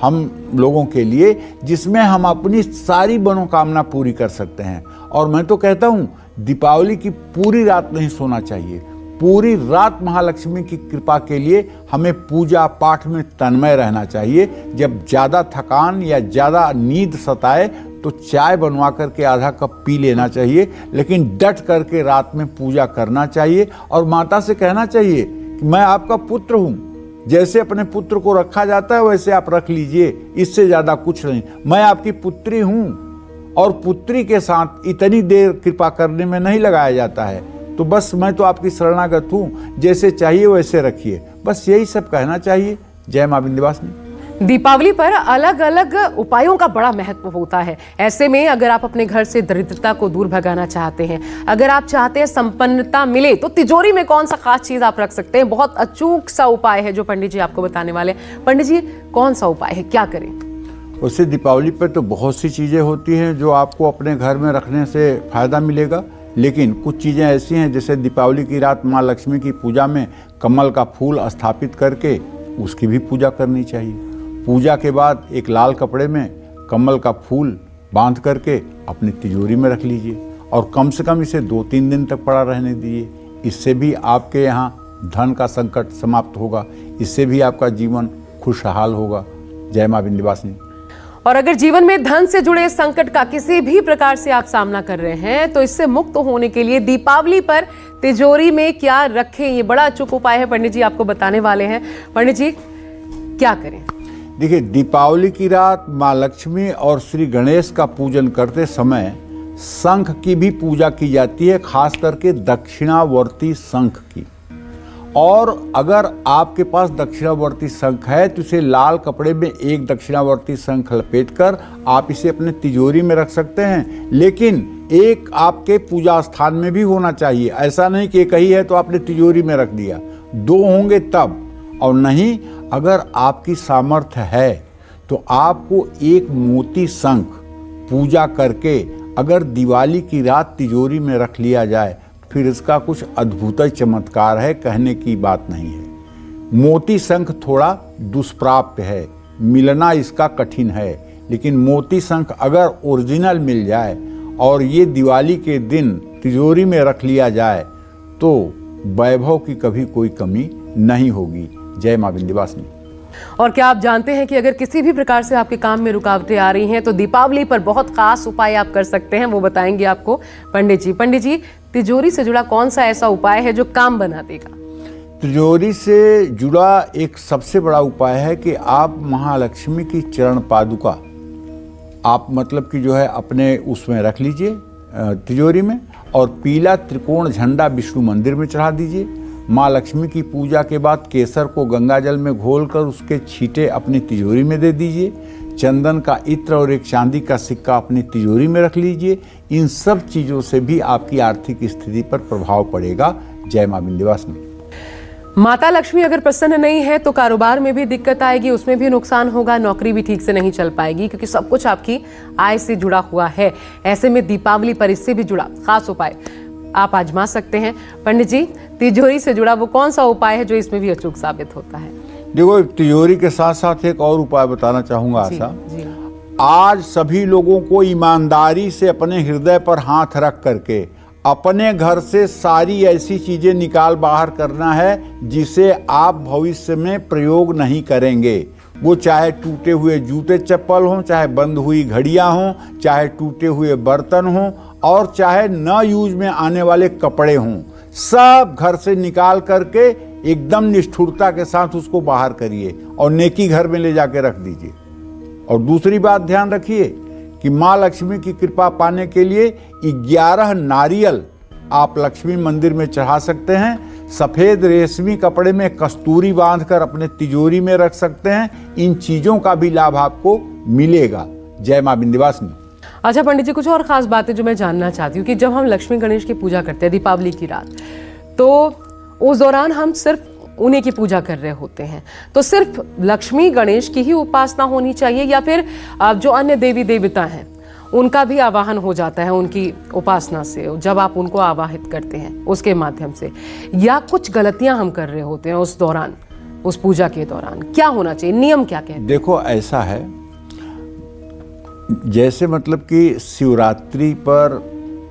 हम लोगों के लिए जिसमें हम अपनी सारी मनोकामना पूरी कर सकते हैं। और मैं तो कहता हूँ दीपावली की पूरी रात नहीं सोना चाहिए। पूरी रात महालक्ष्मी की कृपा के लिए हमें पूजा पाठ में तन्मय रहना चाहिए। जब ज़्यादा थकान या ज़्यादा नींद सताए तो चाय बनवा करके आधा कप पी लेना चाहिए, लेकिन डट करके रात में पूजा करना चाहिए। और माता से कहना चाहिए कि मैं आपका पुत्र हूँ, जैसे अपने पुत्र को रखा जाता है वैसे आप रख लीजिए, इससे ज़्यादा कुछ नहीं। मैं आपकी पुत्री हूँ और पुत्री के साथ इतनी देर कृपा करने में नहीं लगाया जाता है, तो बस मैं तो आपकी शरणागत हूँ, जैसे चाहिए वैसे रखिए। बस यही सब कहना चाहिए। जय मां विंध्यवासिनी। दीपावली पर अलग अलग उपायों का बड़ा महत्व होता है। ऐसे में अगर आप अपने घर से दरिद्रता को दूर भगाना चाहते हैं, अगर आप चाहते हैं संपन्नता मिले, तो तिजोरी में कौन सा खास चीज आप रख सकते हैं? बहुत अचूक सा उपाय है जो पंडित जी आपको बताने वाले हैं। पंडित जी, कौन सा उपाय है, क्या करें? उससे दीपावली पर तो बहुत सी चीज़ें होती हैं जो आपको अपने घर में रखने से फायदा मिलेगा, लेकिन कुछ चीज़ें ऐसी हैं जैसे दीपावली की रात माँ लक्ष्मी की पूजा में कमल का फूल स्थापित करके उसकी भी पूजा करनी चाहिए। पूजा के बाद एक लाल कपड़े में कमल का फूल बांध करके अपनी तिजोरी में रख लीजिए और कम से कम इसे 2-3 दिन तक पड़ा रहने दीजिए। इससे भी आपके यहाँ धन का संकट समाप्त होगा, इससे भी आपका जीवन खुशहाल होगा। जय मां विंध्यवासिनी। और अगर जीवन में धन से जुड़े संकट का किसी भी प्रकार से आप सामना कर रहे हैं तो इससे मुक्त होने के लिए दीपावली पर तिजोरी में क्या रखें, ये बड़ा अचूक उपाय है, पंडित जी आपको बताने वाले हैं। पंडित जी, क्या करें? देखिए, दीपावली की रात माँ लक्ष्मी और श्री गणेश का पूजन करते समय शंख की भी पूजा की जाती है, खास करके दक्षिणावर्ती शंख की। और अगर आपके पास दक्षिणावर्ती शंख है तो इसे लाल कपड़े में एक दक्षिणावर्ती शंख लपेटकर आप इसे अपने तिजोरी में रख सकते हैं, लेकिन एक आपके पूजा स्थान में भी होना चाहिए। ऐसा नहीं कि एक ही है तो आपने तिजोरी में रख दिया, 2 होंगे तब। और नहीं, अगर आपकी सामर्थ्य है तो आपको एक मोती शंख पूजा करके अगर दिवाली की रात तिजोरी में रख लिया जाए, फिर इसका कुछ अद्भुत चमत्कार है, कहने की बात नहीं है। मोती शंख थोड़ा दुष्प्राप्य है, मिलना इसका कठिन है, लेकिन मोती शंख अगर ओरिजिनल मिल जाए और ये दिवाली के दिन तिजोरी में रख लिया जाए तो वैभव की कभी कोई कमी नहीं होगी। जय मां विंध्यवासिनी। और क्या आप जानते हैं कि अगर किसी भी प्रकार से आपके काम में रुकावटें आ रही हैं तो दीपावली पर बहुत खास उपाय आप कर सकते हैं, वो बताएंगे आपको पंडित जी। पंडित जी, तिजोरी से जुड़ा कौन सा ऐसा उपाय है जो काम बना देगा? तिजोरी से जुड़ा एक सबसे बड़ा उपाय है कि आप महालक्ष्मी की चरण पादुका आप मतलब कि जो है अपने उसमें रख लीजिए तिजोरी में, और पीला त्रिकोण झंडा विष्णु मंदिर में चढ़ा दीजिए। माँ लक्ष्मी की पूजा के बाद केसर को गंगा जल में घोलकर उसके छींटे अपनी तिजोरी में दे दीजिए। चंदन का इत्र और एक चांदी का सिक्का अपनी तिजोरी में रख लीजिए। इन सब चीज़ों से भी आपकी आर्थिक स्थिति पर प्रभाव पड़ेगा। जय मां विंध्यवासिनी। माता लक्ष्मी अगर प्रसन्न नहीं है तो कारोबार में भी दिक्कत आएगी, उसमें भी नुकसान होगा, नौकरी भी ठीक से नहीं चल पाएगी, क्योंकि सब कुछ आपकी आय से जुड़ा हुआ है। ऐसे में दीपावली पर इससे भी जुड़ा खास उपाय आप आजमा सकते हैं। पंडित जी, तिजोरी से जुड़ा वो कौन सा उपाय है जो इसमें भी अचूक साबित होता है? देखो, तिजोरी के साथ साथ एक और उपाय बताना चाहूंगा आशा। आज सभी लोगों को ईमानदारी से अपने हृदय पर हाथ रख करके अपने घर से सारी ऐसी चीजें निकाल बाहर करना है जिसे आप भविष्य में प्रयोग नहीं करेंगे। वो चाहे टूटे हुए जूते चप्पल हों, चाहे बंद हुई घड़ियां हों, चाहे टूटे हुए बर्तन हों, और चाहे न यूज में आने वाले कपड़े हों, सब घर से निकाल करके एकदम निष्ठुरता के साथ उसको बाहर करिए और नेकी घर में ले जाके रख दीजिए। और दूसरी बात ध्यान रखिए कि माँ लक्ष्मी की कृपा पाने के लिए 11 नारियल आप लक्ष्मी मंदिर में चढ़ा सकते हैं। सफेद रेशमी कपड़े में कस्तूरी बांधकर अपने तिजोरी में रख सकते हैं। इन चीजों का भी लाभ आपको मिलेगा। जय मां विंध्यवासिनी। अच्छा पंडित जी, कुछ और खास बातें जो मैं जानना चाहती हूँ कि जब हम लक्ष्मी गणेश की पूजा करते हैं दीपावली की रात, तो उस दौरान हम सिर्फ उन्हीं की पूजा कर रहे होते हैं, तो सिर्फ लक्ष्मी गणेश की ही उपासना होनी चाहिए या फिर जो अन्य देवी देवता हैं उनका भी आवाहन हो जाता है उनकी उपासना से, जब आप उनको आवाहित करते हैं उसके माध्यम से, या कुछ गलतियां हम कर रहे होते हैं उस दौरान, उस पूजा के दौरान? क्या होना चाहिए, नियम क्या कहते हैं? देखो ऐसा है, जैसे मतलब कि शिवरात्रि पर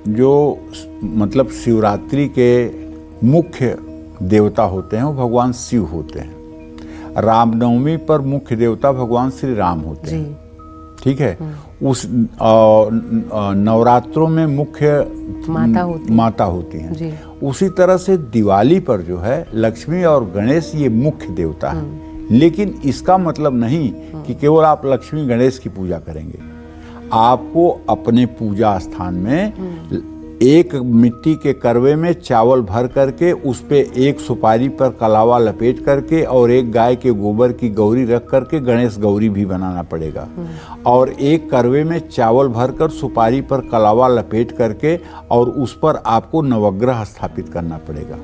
जो मतलब शिवरात्रि के मुख्य देवता होते हैं वो भगवान शिव होते हैं। रामनवमी पर मुख्य देवता भगवान श्री राम होते हैं, ठीक है। उस नवरात्रों में मुख्य माता होती हैं। उसी तरह से दिवाली पर जो है लक्ष्मी और गणेश ये मुख्य देवता है। लेकिन इसका मतलब नहीं कि केवल आप लक्ष्मी गणेश की पूजा करेंगे। आपको अपने पूजा स्थान में एक मिट्टी के करवे में चावल भर करके उस पे एक सुपारी पर कलावा लपेट करके और एक गाय के गोबर की गौरी रख करके गणेश गौरी भी बनाना पड़ेगा। और एक करवे में चावल भरकर सुपारी पर कलावा लपेट करके और उस पर आपको नवग्रह स्थापित करना पड़ेगा।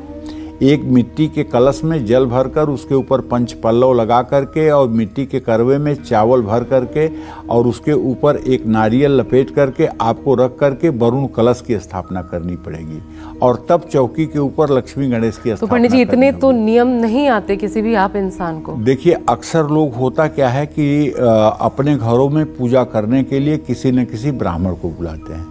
एक मिट्टी के कलश में जल भरकर उसके ऊपर पंच पल्लव लगा करके और मिट्टी के करवे में चावल भर करके और उसके ऊपर एक नारियल लपेट करके आपको रख करके वरुण कलश की स्थापना करनी पड़ेगी और तब चौकी के ऊपर लक्ष्मी गणेश की स्थापना। तो पंडित जी, इतने तो नियम नहीं आते किसी भी आप इंसान को? देखिए, अक्सर लोग होता क्या है कि अपने घरों में पूजा करने के लिए किसी न किसी ब्राह्मण को बुलाते हैं,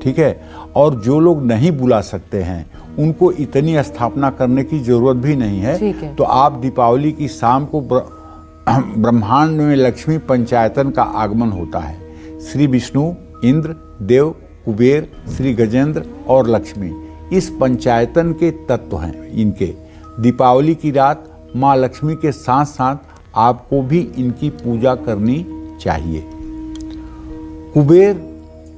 ठीक है। और जो लोग नहीं बुला सकते हैं उनको इतनी स्थापना करने की जरूरत भी नहीं है। तो आप दीपावली की शाम को ब्रह्मांड में लक्ष्मी पंचायतन का आगमन होता है। श्री विष्णु, इंद्र, देव, कुबेर, श्री गजेंद्र और लक्ष्मी इस पंचायतन के तत्व हैं इनके। दीपावली की रात माँ लक्ष्मी के साथ साथ आपको भी इनकी पूजा करनी चाहिए। कुबेर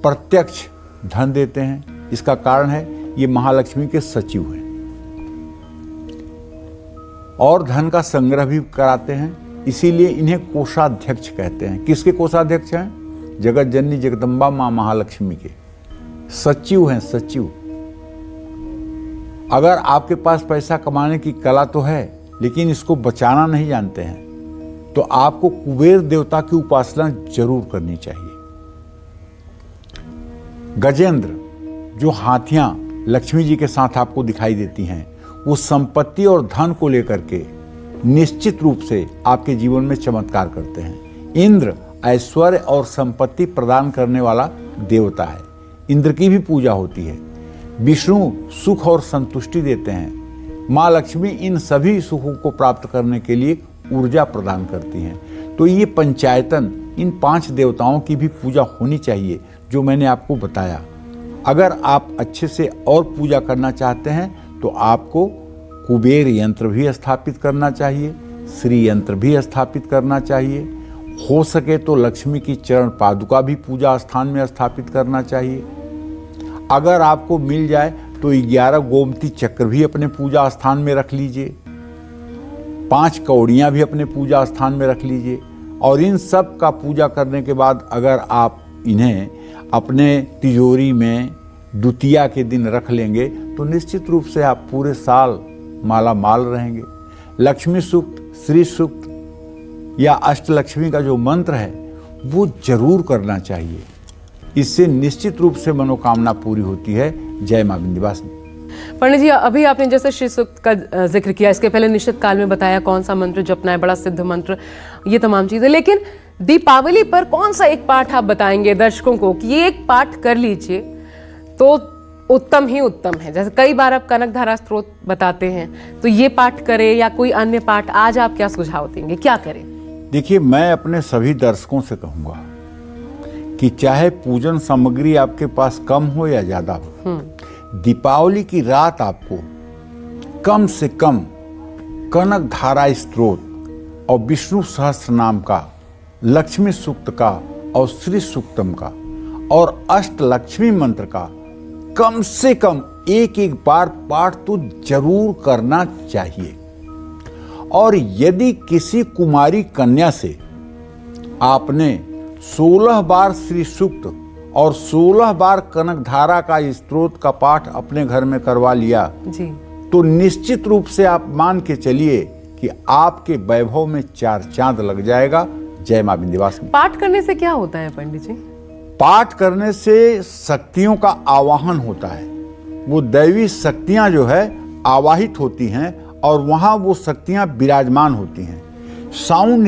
प्रत्यक्ष धन देते हैं, इसका कारण है ये महालक्ष्मी के सचिव हैं और धन का संग्रह भी कराते हैं, इसीलिए इन्हें कोषाध्यक्ष कहते हैं। किसके कोषाध्यक्ष हैं? जगत जननी जगदम्बा मां महालक्ष्मी के सचिव हैं, सचिव। अगर आपके पास पैसा कमाने की कला तो है लेकिन इसको बचाना नहीं जानते हैं तो आपको कुबेर देवता की उपासना जरूर करनी चाहिए। गजेंद्र, जो हाथियां लक्ष्मी जी के साथ आपको दिखाई देती हैं, वो संपत्ति और धन को लेकर के निश्चित रूप से आपके जीवन में चमत्कार करते हैं। इंद्र ऐश्वर्य और संपत्ति प्रदान करने वाला देवता है, इंद्र की भी पूजा होती है। विष्णु सुख और संतुष्टि देते हैं। माँ लक्ष्मी इन सभी सुखों को प्राप्त करने के लिए ऊर्जा प्रदान करती हैं। तो ये पंचायतन इन 5 देवताओं की भी पूजा होनी चाहिए जो मैंने आपको बताया। अगर आप अच्छे से और पूजा करना चाहते हैं तो आपको कुबेर यंत्र भी स्थापित करना चाहिए, श्री यंत्र भी स्थापित करना चाहिए। हो सके तो लक्ष्मी की चरण पादुका भी पूजा स्थान में स्थापित करना चाहिए। अगर आपको मिल जाए तो 11 गोमती चक्र भी अपने पूजा स्थान में रख लीजिए, 5 कौड़ियाँ भी अपने पूजा स्थान में रख लीजिए। और इन सब का पूजा करने के बाद अगर आप इन्हें अपने तिजोरी में द्वितीया के दिन रख लेंगे तो निश्चित रूप से आप पूरे साल माला माल रहेंगे। लक्ष्मी सूक्त, श्री सूक्त या अष्टलक्ष्मी का जो मंत्र है वो जरूर करना चाहिए। इससे निश्चित रूप से मनोकामना पूरी होती है। जय मां विंध्यवासिनी। पंडित जी, अभी आपने जैसे श्री सूक्त का जिक्र किया, इसके पहले निश्चित काल में बताया कौन सा मंत्र जपना है, बड़ा सिद्ध मंत्र, ये तमाम चीजें, लेकिन दीपावली पर कौन सा एक पाठ आप बताएंगे दर्शकों को कि ये एक पाठ कर लीजिए तो उत्तम ही उत्तम है? जैसे कई बार आप कनकधारा स्तोत्र बताते हैं, तो ये पाठ करें या कोई अन्य पाठ, आज आप क्या सुझाव देंगे, क्या करें? देखिए, मैं अपने सभी दर्शकों से कहूंगा कि चाहे पूजन सामग्री आपके पास कम हो या ज्यादा हो, दीपावली की रात आपको कम से कम कनक धारा स्तोत्र और विष्णु सहस्त्र नाम का, लक्ष्मी सूक्त का और श्री सूक्तम का और अष्ट लक्ष्मी मंत्र का कम से कम एक एक बार पाठ तो जरूर करना चाहिए। और यदि किसी कुमारी कन्या से आपने 16 बार श्री सूक्त और 16 बार कनक धारा का स्तोत्र का पाठ अपने घर में करवा लिया जी, तो निश्चित रूप से आप मान के चलिए कि आपके वैभव में 4 चांद लग जाएगा। जय मां विंध्यवासिनी। पाठ करने से क्या होता है पंडित जी? पाठ करने से शक्तियों का आवाहन होता है। वो दैवी शक्तियां जो है आवाहित होती हैं और वहां वो शक्तियां विराजमान होती हैं। साउंड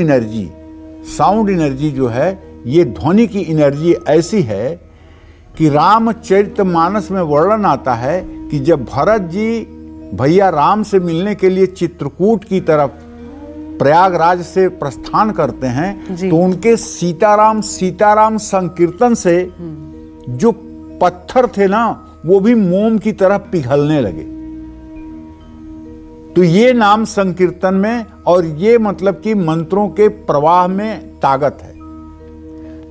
एनर्जी जो है, ये ध्वनि की एनर्जी ऐसी है कि रामचरितमानस में वर्णन आता है कि जब भरत जी भैया राम से मिलने के लिए चित्रकूट की तरफ प्रयागराज से प्रस्थान करते हैं तो उनके सीताराम सीताराम संकीर्तन से जो पत्थर थे ना, वो भी मोम की तरह पिघलने लगे। तो ये नाम संकीर्तन में, और ये मतलब कि मंत्रों के प्रवाह में ताकत है।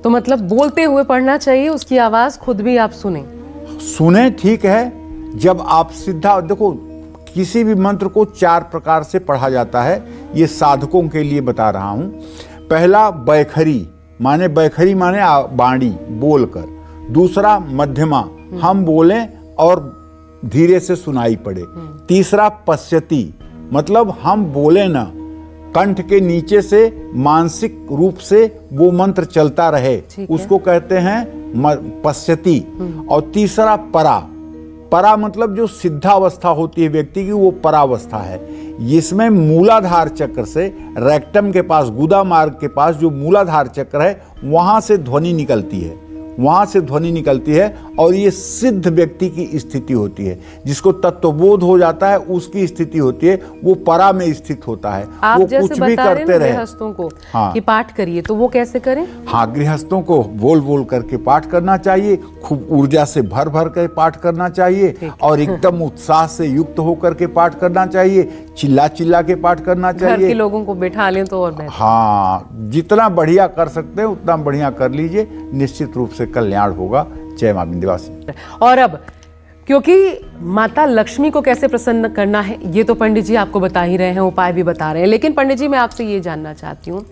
तो मतलब बोलते हुए पढ़ना चाहिए, उसकी आवाज खुद भी आप सुने, ठीक है। जब आप सीधा देखो, किसी भी मंत्र को 4 प्रकार से पढ़ा जाता है, ये साधकों के लिए बता रहा हूं। पहला बैखरी माने बाणी बोलकर। दूसरा मध्यमा, हम बोलें और धीरे से सुनाई पड़े। तीसरा पश्यति, मतलब हम बोले ना, कंठ के नीचे से मानसिक रूप से वो मंत्र चलता रहे, उसको कहते हैं पश्यति। और तीसरा परा मतलब जो सिद्धावस्था होती है व्यक्ति की, वो परावस्था है। इसमें मूलाधार चक्र से रेक्टम के पास, गुदा मार्ग के पास जो मूलाधार चक्र है, वहां से ध्वनि निकलती है और ये सिद्ध व्यक्ति की स्थिति होती है। जिसको तत्वबोध हो जाता है उसकी स्थिति होती है, वो परा में स्थित होता है। आप वो जैसे कुछ भी करते रहे। गृहस्थों को कि पाठ करिए, तो वो कैसे करें? हाँ, गृहस्थों को बोल बोल करके पाठ करना चाहिए, खूब ऊर्जा से भर भर कर पाठ करना चाहिए और एकदम उत्साह से युक्त होकर के पाठ करना चाहिए, चिल्ला चिल्ला के पाठ करना चाहिए। घर के लोगों को बैठा लें तो और बेहतर। हाँ, जितना बढ़िया कर सकते हैं उतना बढ़िया कर लीजिए, निश्चित रूप से कल्याण होगा। जय मां विंध्यवासिनी। और अब क्योंकि माता लक्ष्मी को कैसे प्रसन्न करना है, ये तो पंडित जी आपको बता ही रहे हैं, उपाय भी बता रहे हैं। लेकिन पंडित जी, मैं आपसे ये जानना चाहती हूँ,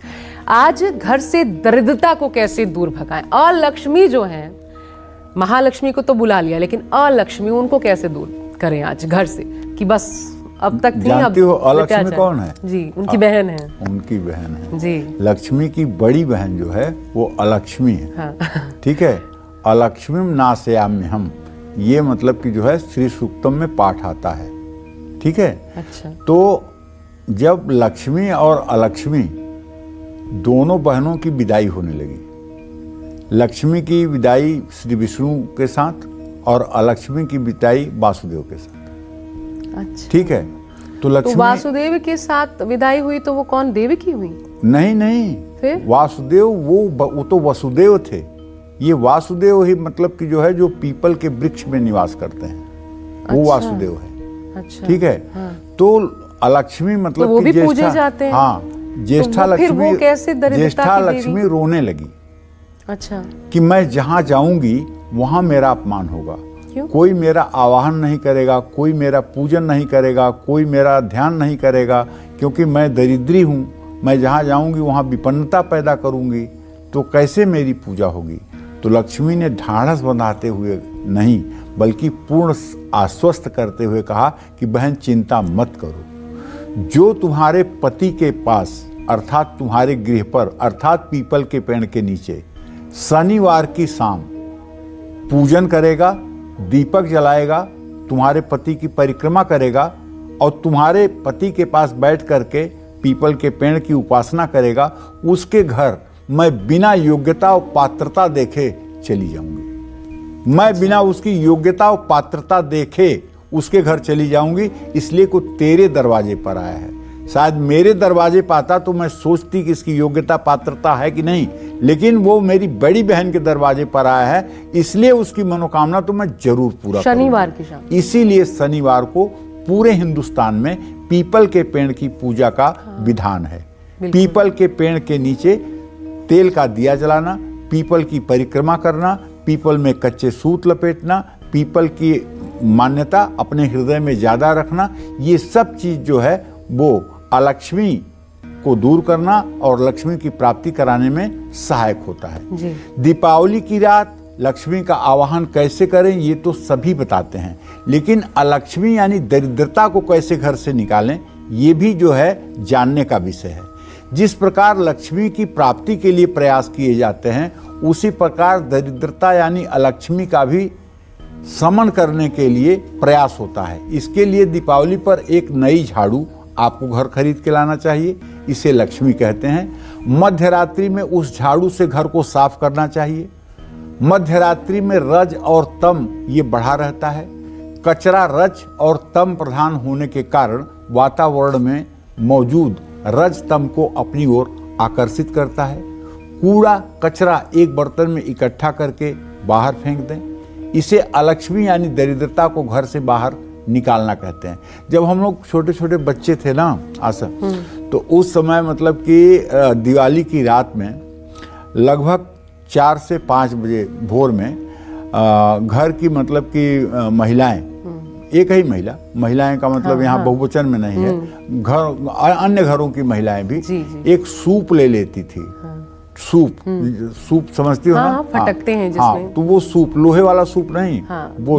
आज घर से दरिद्रता को कैसे दूर भगाएं? अलक्ष्मी जो है, महालक्ष्मी को तो बुला लिया, लेकिन अलक्ष्मी उनको कैसे दूर करें आज घर से, कि बस अब तक थी, जानती हो अलक्ष्मी कौन है? जी, उनकी बहन है। उनकी बहन है जी। लक्ष्मी की बड़ी बहन जो है वो अलक्ष्मी है। हाँ। ठीक है। अलक्ष्मी नाशयाम्यहम्, ये मतलब कि जो है श्री सूक्तम में पाठ आता है। ठीक है। अच्छा। तो जब लक्ष्मी और अलक्ष्मी दोनों बहनों की विदाई होने लगी, लक्ष्मी की विदाई श्री विष्णु के साथ और अलक्ष्मी की विदाई वासुदेव के साथ। अच्छा। ठीक है। तो लक्ष्मी, तो वासुदेव के साथ विदाई हुई तो वो कौन, देवकी हुई? नहीं, फिर वासुदेव वो तो वसुदेव थे। ये वासुदेव ही मतलब कि जो है जो पीपल के वृक्ष में निवास करते हैं, वो अच्छा। वासुदेव है। अच्छा। ठीक है। हाँ। तो अलक्ष्मी मतलब तो वो भी ज्येष्ठा, पूजे जाते हैं। हाँ, ज्येष्ठा तो फिर वो कैसे लक्ष्मी, दरिद्रता ज्येष्ठा की देवी? लक्ष्मी रोने लगी। अच्छा। कि मैं जहां जाऊंगी वहां मेरा अपमान होगा, कोई मेरा आवाहन नहीं करेगा, कोई मेरा पूजन नहीं करेगा, कोई मेरा ध्यान नहीं करेगा, क्योंकि मैं दरिद्री हूं। मैं जहां जाऊंगी वहां विपन्नता पैदा करूंगी, तो कैसे मेरी पूजा होगी? तो लक्ष्मी ने ढाढ़स बंधाते हुए नहीं, बल्कि पूर्ण आश्वस्त करते हुए कहा कि बहन चिंता मत करो, जो तुम्हारे पति के पास अर्थात तुम्हारे गृह पर अर्थात पीपल के पेड़ के नीचे शनिवार की शाम पूजन करेगा, दीपक जलाएगा, तुम्हारे पति की परिक्रमा करेगा और तुम्हारे पति के पास बैठ करके पीपल के पेड़ की उपासना करेगा, उसके घर मैं बिना योग्यता और पात्रता देखे चली जाऊंगी। मैं बिना उसकी योग्यता और पात्रता देखे उसके घर चली जाऊंगी, इसलिए को तेरे दरवाजे पर आया है। शायद मेरे दरवाजे पर आता तो मैं सोचती कि इसकी योग्यता पात्रता है कि नहीं, लेकिन वो मेरी बड़ी बहन के दरवाजे पर आया है, इसलिए उसकी मनोकामना तो मैं जरूर पूरा शनिवार की शाम। इसीलिए शनिवार को पूरे हिंदुस्तान में पीपल के पेड़ की पूजा का विधान है। पीपल के पेड़ के नीचे तेल का दिया जलाना, पीपल की परिक्रमा करना, पीपल में कच्चे सूत लपेटना, पीपल की मान्यता अपने हृदय में ज्यादा रखना, ये सब चीज जो है वो अलक्ष्मी को दूर करना और लक्ष्मी की प्राप्ति कराने में सहायक होता है। जी। दीपावली की रात लक्ष्मी का आवाहन कैसे करें ये तो सभी बताते हैं, लेकिन अलक्ष्मी यानी दरिद्रता को कैसे घर से निकालें ये भी जो है जानने का विषय है। जिस प्रकार लक्ष्मी की प्राप्ति के लिए प्रयास किए जाते हैं, उसी प्रकार दरिद्रता यानी अलक्ष्मी का भी समन करने के लिए प्रयास होता है। इसके लिए दीपावली पर एक नई झाड़ू आपको घर खरीद के लाना चाहिए, इसे लक्ष्मी कहते हैं। मध्य रात्रि में उस झाड़ू से घर को साफ करना चाहिए। मध्य रात्रि में रज और तम ये बढ़ा रहता है। कचरा रज और तम प्रधान होने के कारण वातावरण में मौजूद रज तम को अपनी ओर आकर्षित करता है। कूड़ा कचरा एक बर्तन में इकट्ठा करके बाहर फेंक दें, इसे अलक्ष्मी यानी दरिद्रता को घर से बाहर निकालना कहते हैं। जब हम लोग छोटे छोटे बच्चे थे ना आशा, तो उस समय मतलब कि दिवाली की रात में लगभग 4 से 5 बजे भोर में घर की मतलब कि महिलाएं, एक ही महिलाएं का मतलब यहाँ बहुवचन में नहीं है, घर अन्य घरों की महिलाएं भी एक सूप ले लेती थी। सूप समझती हो ना? फटकते हैं जिसमें। तो वो सूप लोहे वाला सूप नहीं, वो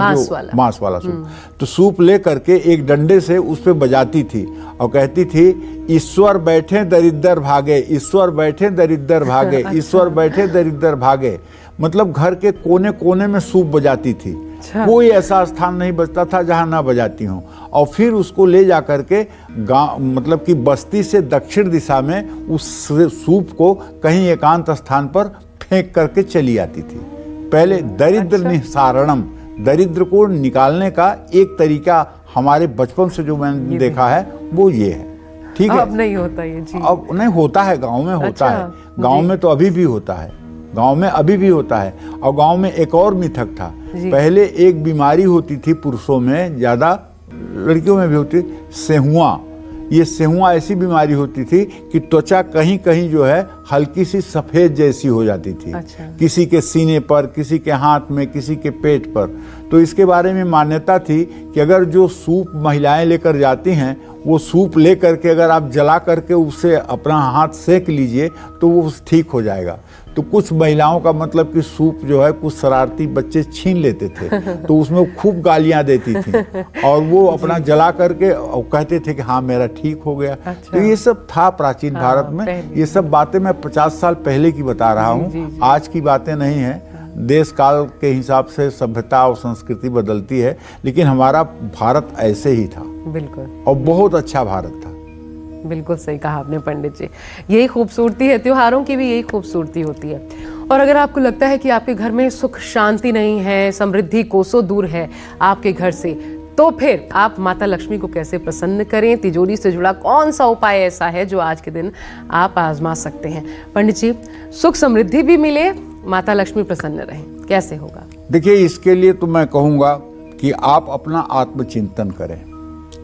मांस वाला सूप, तो सूप ले करके एक डंडे से उस पे बजाती थी और कहती थी ईश्वर बैठे दरिद्र भागे, ईश्वर बैठे दरिद्र भागे, ईश्वर बैठे दरिद्र भागे। मतलब घर के कोने कोने में सूप बजाती थी। कोई ऐसा स्थान नहीं बचता था जहां ना बजाती हूँ। और फिर उसको ले जा करके गांव मतलब कि बस्ती से दक्षिण दिशा में उस सूप को कहीं एकांत स्थान पर फेंक करके चली आती थी। पहले दरिद्र निस्सारणम, दरिद्र को निकालने का एक तरीका हमारे बचपन से जो मैंने देखा है वो ये है। ठीक है, अब नहीं होता ये जी। अब नहीं होता है, गाँव में होता है, गाँव में तो अभी भी होता है, गांव में अभी भी होता है। और गांव में एक और मिथक था, पहले एक बीमारी होती थी पुरुषों में, ज्यादा लड़कियों में भी होती, सेहुआ। ये सेहुआ ऐसी बीमारी होती थी कि त्वचा कहीं कहीं जो है हल्की सी सफेद जैसी हो जाती थी। किसी के सीने पर, किसी के हाथ में, किसी के पेट पर। तो इसके बारे में मान्यता थी कि अगर जो सूप महिलाएं लेकर जाती हैं, वो सूप ले करके अगर आप जला करके उससे अपना हाथ सेक लीजिए तो वो ठीक हो जाएगा। तो कुछ महिलाओं का मतलब कि सूप जो है कुछ शरारती बच्चे छीन लेते थे, तो उसमें खूब गालियां देती थी और वो अपना जला करके और कहते थे कि हाँ मेरा ठीक हो गया। तो ये सब था प्राचीन भारत में। ये सब बातें मैं 50 साल पहले की बता रहा हूँ, आज की बातें नहीं है। देश काल के हिसाब से सभ्यता और संस्कृति बदलती है, लेकिन हमारा भारत ऐसे ही था। बिल्कुल, और बहुत अच्छा भारत था। बिल्कुल सही कहा आपने पंडित जी, यही खूबसूरती है, त्योहारों की भी यही खूबसूरती होती है। और अगर आपको लगता है कि आपके घर में सुख शांति नहीं है, समृद्धि कोसों दूर है आपके घर से, तो फिर आप माता लक्ष्मी को कैसे प्रसन्न करें? तिजोरी से जुड़ा कौन सा उपाय ऐसा है जो आज के दिन आप आजमा सकते हैं? पंडित जी, सुख समृद्धि भी मिले, माता लक्ष्मी प्रसन्न रहें, कैसे होगा? देखिए, इसके लिए तो मैं कहूँगा कि आप अपना आत्मचिंतन करें।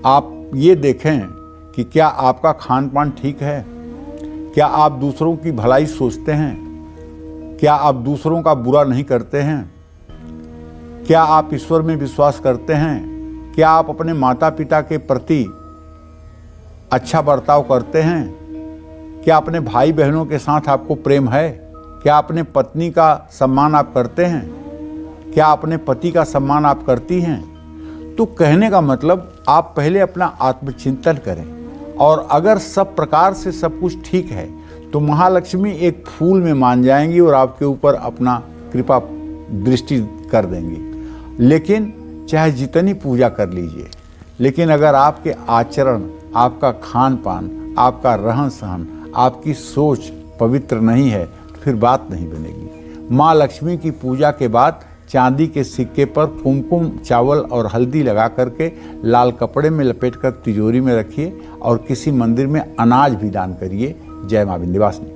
आप ये देखें कि क्या आपका खान पान ठीक है, क्या आप दूसरों की भलाई सोचते हैं, क्या आप दूसरों का बुरा नहीं करते हैं, क्या आप ईश्वर में विश्वास करते हैं, क्या आप अपने माता पिता के प्रति अच्छा बर्ताव करते हैं, क्या अपने भाई बहनों के साथ आपको प्रेम है, क्या अपने पत्नी का सम्मान आप करते हैं, क्या अपने पति का सम्मान आप करती हैं? तो कहने का मतलब आप पहले अपना आत्मचिंतन करें, और अगर सब प्रकार से सब कुछ ठीक है तो महालक्ष्मी एक फूल में मान जाएंगी और आपके ऊपर अपना कृपा दृष्टि कर देंगी। लेकिन चाहे जितनी पूजा कर लीजिए, लेकिन अगर आपके आचरण, आपका खान पान, आपका रहन सहन, आपकी सोच पवित्र नहीं है तो फिर बात नहीं बनेगी। माँ लक्ष्मी की पूजा के बाद चांदी के सिक्के पर कुमकुम, चावल और हल्दी लगा करके लाल कपड़े में लपेटकर तिजोरी में रखिए और किसी मंदिर में अनाज भी दान करिए। जय मां विंध्यवासिनी।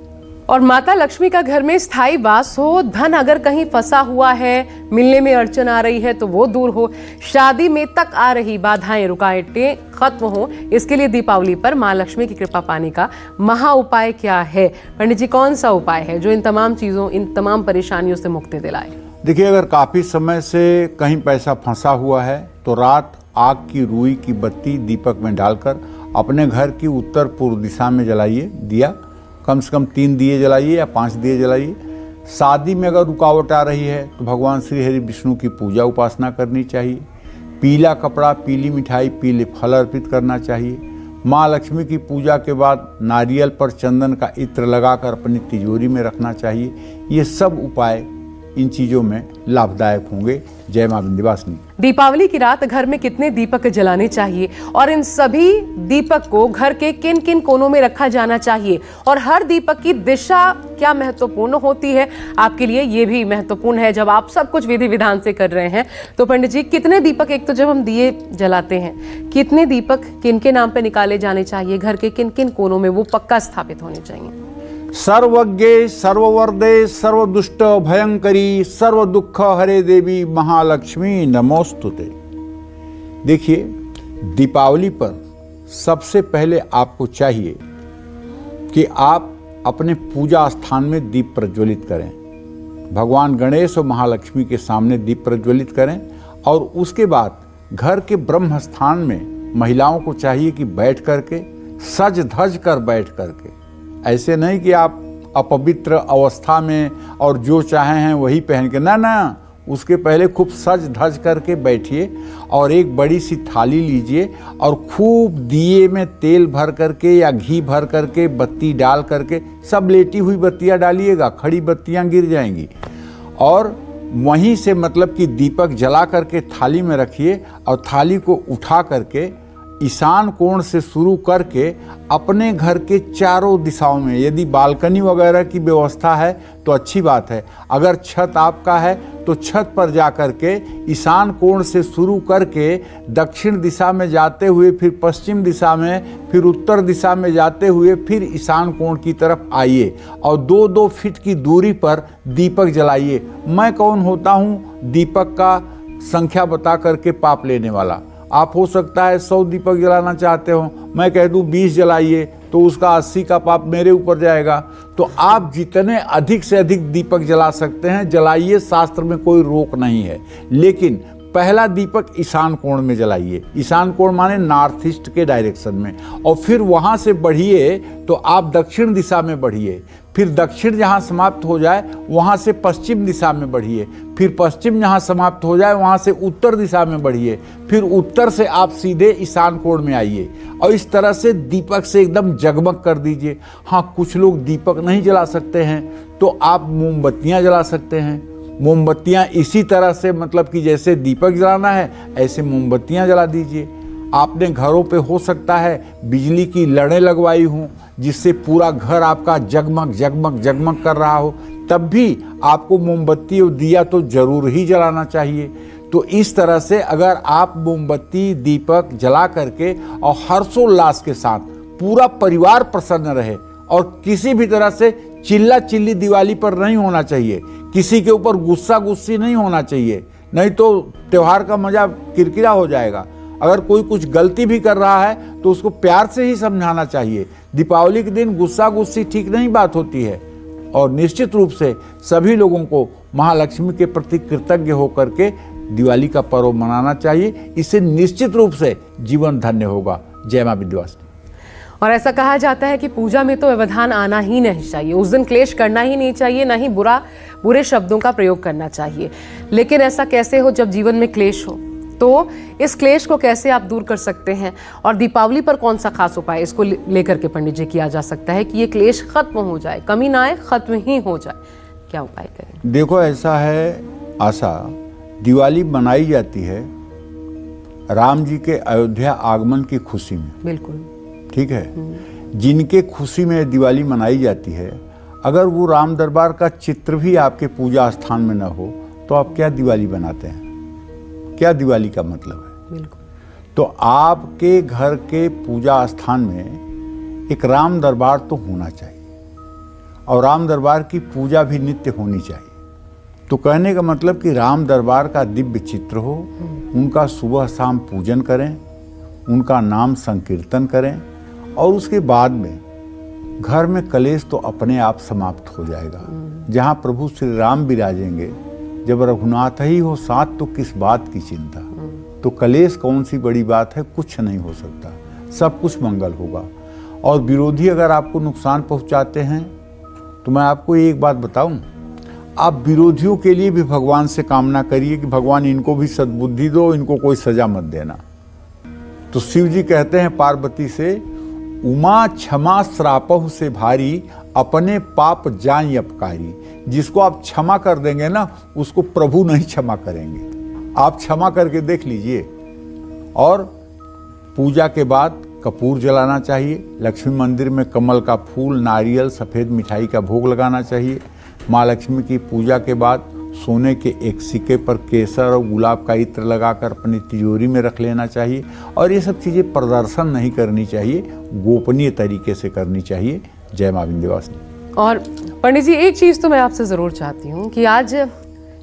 और माता लक्ष्मी का घर में स्थायी वास हो, धन अगर कहीं फंसा हुआ है, मिलने में अड़चन आ रही है तो वो दूर हो, शादी में तक आ रही बाधाएं रुकावटें खत्म हो, इसके लिए दीपावली पर मां लक्ष्मी की कृपा पाने का महा उपाय क्या है? पंडित जी, कौन सा उपाय है जो इन तमाम चीजों, इन तमाम परेशानियों से मुक्ति दिलाए? देखिए, अगर काफी समय से कहीं पैसा फंसा हुआ है तो रात आग की रुई की बत्ती दीपक में डालकर अपने घर की उत्तर पूर्व दिशा में जलाइए दिया। कम से कम 3 दिए जलाइए या 5 दिए जलाइए। शादी में अगर रुकावट आ रही है तो भगवान श्री हरि विष्णु की पूजा उपासना करनी चाहिए। पीला कपड़ा, पीली मिठाई, पीले फल अर्पित करना चाहिए। माँ लक्ष्मी की पूजा के बाद नारियल पर चंदन का इत्र लगाकर अपनी तिजोरी में रखना चाहिए। ये सब उपाय इन चीजों में लाभदायक होंगे। जय मां विंध्यवासिनी। दीपावली की रात घर में कितने दीपक जलाने चाहिए और इन सभी दीपक को घर के किन किन कोनों में रखा जाना चाहिए और हर दीपक की दिशा क्या महत्वपूर्ण होती है? आपके लिए ये भी महत्वपूर्ण है जब आप सब कुछ विधि विधान से कर रहे हैं। तो पंडित जी, कितने दीपक, एक तो जब हम दिए जलाते हैं, कितने दीपक किन के नाम पे निकाले जाने चाहिए? घर के किन किन कोनों में वो पक्का स्थापित होने चाहिए? सर्वज्ञे सर्ववर्दे सर्वदुष्ट भयंकरी सर्व दुख हरे देवी महालक्ष्मी नमोस्तुते। देखिए, दीपावली पर सबसे पहले आपको चाहिए कि आप अपने पूजा स्थान में दीप प्रज्वलित करें। भगवान गणेश और महालक्ष्मी के सामने दीप प्रज्वलित करें और उसके बाद घर के ब्रह्म स्थान में महिलाओं को चाहिए कि बैठ करके, सज धज कर बैठ करके, ऐसे नहीं कि आप अपवित्र अवस्था में और जो चाहे हैं वही पहन के, ना, उसके पहले खूब सज धज करके बैठिए और एक बड़ी सी थाली लीजिए और खूब दिए में तेल भर करके या घी भर करके, बत्ती डाल करके, सब लेटी हुई बत्तियां डालिएगा, खड़ी बत्तियां गिर जाएंगी। और वहीं से मतलब कि दीपक जला करके थाली में रखिए और थाली को उठा करके ईशान कोण से शुरू करके अपने घर के चारों दिशाओं में, यदि बालकनी वगैरह की व्यवस्था है तो अच्छी बात है, अगर छत आपका है तो छत पर जा करके ईशान कोण से शुरू करके दक्षिण दिशा में जाते हुए, फिर पश्चिम दिशा में, फिर उत्तर दिशा में जाते हुए फिर ईशान कोण की तरफ आइए और 2-2 फीट की दूरी पर दीपक जलाइए। मैं कौन होता हूँ दीपक का संख्या बता करके पाप लेने वाला? आप हो सकता है 100 दीपक जलाना चाहते हो, मैं कह दूं 20 जलाइए तो उसका 80 का पाप मेरे ऊपर जाएगा। तो आप जितने अधिक से अधिक दीपक जला सकते हैं जलाइए, शास्त्र में कोई रोक नहीं है। लेकिन पहला दीपक ईशान कोण में जलाइए। ईशान कोण माने नॉर्थ ईस्ट के डायरेक्शन में, और फिर वहाँ से बढ़िए तो आप दक्षिण दिशा में बढ़िए, फिर दक्षिण जहाँ समाप्त हो जाए वहाँ से पश्चिम दिशा में बढ़िए, फिर पश्चिम जहाँ समाप्त हो जाए वहाँ से उत्तर दिशा में बढ़िए, फिर उत्तर से आप सीधे ईशान कोण में आइए और इस तरह से दीपक से एकदम जगमग कर दीजिए। हाँ, कुछ लोग दीपक नहीं जला सकते हैं तो आप मोमबत्तियाँ जला सकते हैं। मोमबत्तियाँ इसी तरह से, मतलब कि जैसे दीपक जलाना है ऐसे मोमबत्तियाँ जला दीजिए। आपने घरों पे हो सकता है बिजली की लड़ें लगवाई हों जिससे पूरा घर आपका जगमग जगमग जगमग कर रहा हो, तब भी आपको मोमबत्ती और दिया तो जरूर ही जलाना चाहिए। तो इस तरह से अगर आप मोमबत्ती दीपक जला करके और हर्षोल्लास के साथ पूरा परिवार प्रसन्न रहे, और किसी भी तरह से चिल्ला चिल्ली दिवाली पर नहीं होना चाहिए, किसी के ऊपर गुस्सा गुस्सी नहीं होना चाहिए, नहीं तो त्योहार का मजा किरकिरा हो जाएगा। अगर कोई कुछ गलती भी कर रहा है तो उसको प्यार से ही समझाना चाहिए। दीपावली के दिन गुस्सा गुस्सी ठीक नहीं बात होती है। और निश्चित रूप से सभी लोगों को महालक्ष्मी के प्रति कृतज्ञ होकर के दिवाली का पर्व मनाना चाहिए। इससे निश्चित रूप से जीवन धन्य होगा। जय मां विंध्यवासिनी। और ऐसा कहा जाता है कि पूजा में तो व्यवधान आना ही नहीं चाहिए, उस दिन क्लेश करना ही नहीं चाहिए, ना ही बुरे शब्दों का प्रयोग करना चाहिए। लेकिन ऐसा कैसे हो जब जीवन में क्लेश हो? तो इस क्लेश को कैसे आप दूर कर सकते हैं और दीपावली पर कौन सा खास उपाय इसको लेकर के पंडित जी किया जा सकता है कि ये क्लेश खत्म हो जाए, कमी ना आए, खत्म ही हो जाए? क्या उपाय करें? देखो, ऐसा है आशा, दिवाली मनाई जाती है राम जी के अयोध्या आगमन की खुशी में। बिल्कुल ठीक है। जिनके खुशी में दिवाली मनाई जाती है, अगर वो राम दरबार का चित्र भी आपके पूजा स्थान में न हो तो आप क्या दिवाली बनाते हैं? क्या दिवाली का मतलब है? बिल्कुल। तो आपके घर के पूजा स्थान में एक राम दरबार तो होना चाहिए, और राम दरबार की पूजा भी नित्य होनी चाहिए। तो कहने का मतलब कि राम दरबार का दिव्य चित्र हो, उनका सुबह शाम पूजन करें, उनका नाम संकीर्तन करें, और उसके बाद में घर में कलेश तो अपने आप समाप्त हो जाएगा। जहाँ प्रभु श्री राम विराजेंगे, जब रघुनाथ ही हो साथ तो किस बात की चिंता। तो कलेश कौन सी बड़ी बात है, कुछ नहीं हो सकता, सब कुछ मंगल होगा। और विरोधी अगर आपको नुकसान पहुंचाते हैं तो मैं आपको एक बात बताऊं, आप विरोधियों के लिए भी भगवान से कामना करिए कि भगवान इनको भी सद्बुद्धि दो, इनको कोई सजा मत देना। तो शिव जी कहते हैं पार्वती से, उमा क्षमा श्रापहु से भारी, अपने पाप जाएं अपकारी। जिसको आप क्षमा कर देंगे ना, उसको प्रभु नहीं क्षमा करेंगे। आप क्षमा करके देख लीजिए। और पूजा के बाद कपूर जलाना चाहिए। लक्ष्मी मंदिर में कमल का फूल, नारियल, सफ़ेद मिठाई का भोग लगाना चाहिए। माँ लक्ष्मी की पूजा के बाद सोने के एक सिक्के पर केसर और गुलाब का इत्र लगाकर अपनी तिजोरी में रख लेना चाहिए। और ये सब चीज़ें प्रदर्शन नहीं करनी चाहिए, गोपनीय तरीके से करनी चाहिए। जय माँ विंध्यवासिनी। और पंडित जी, एक चीज़ तो मैं आपसे ज़रूर चाहती हूँ कि आज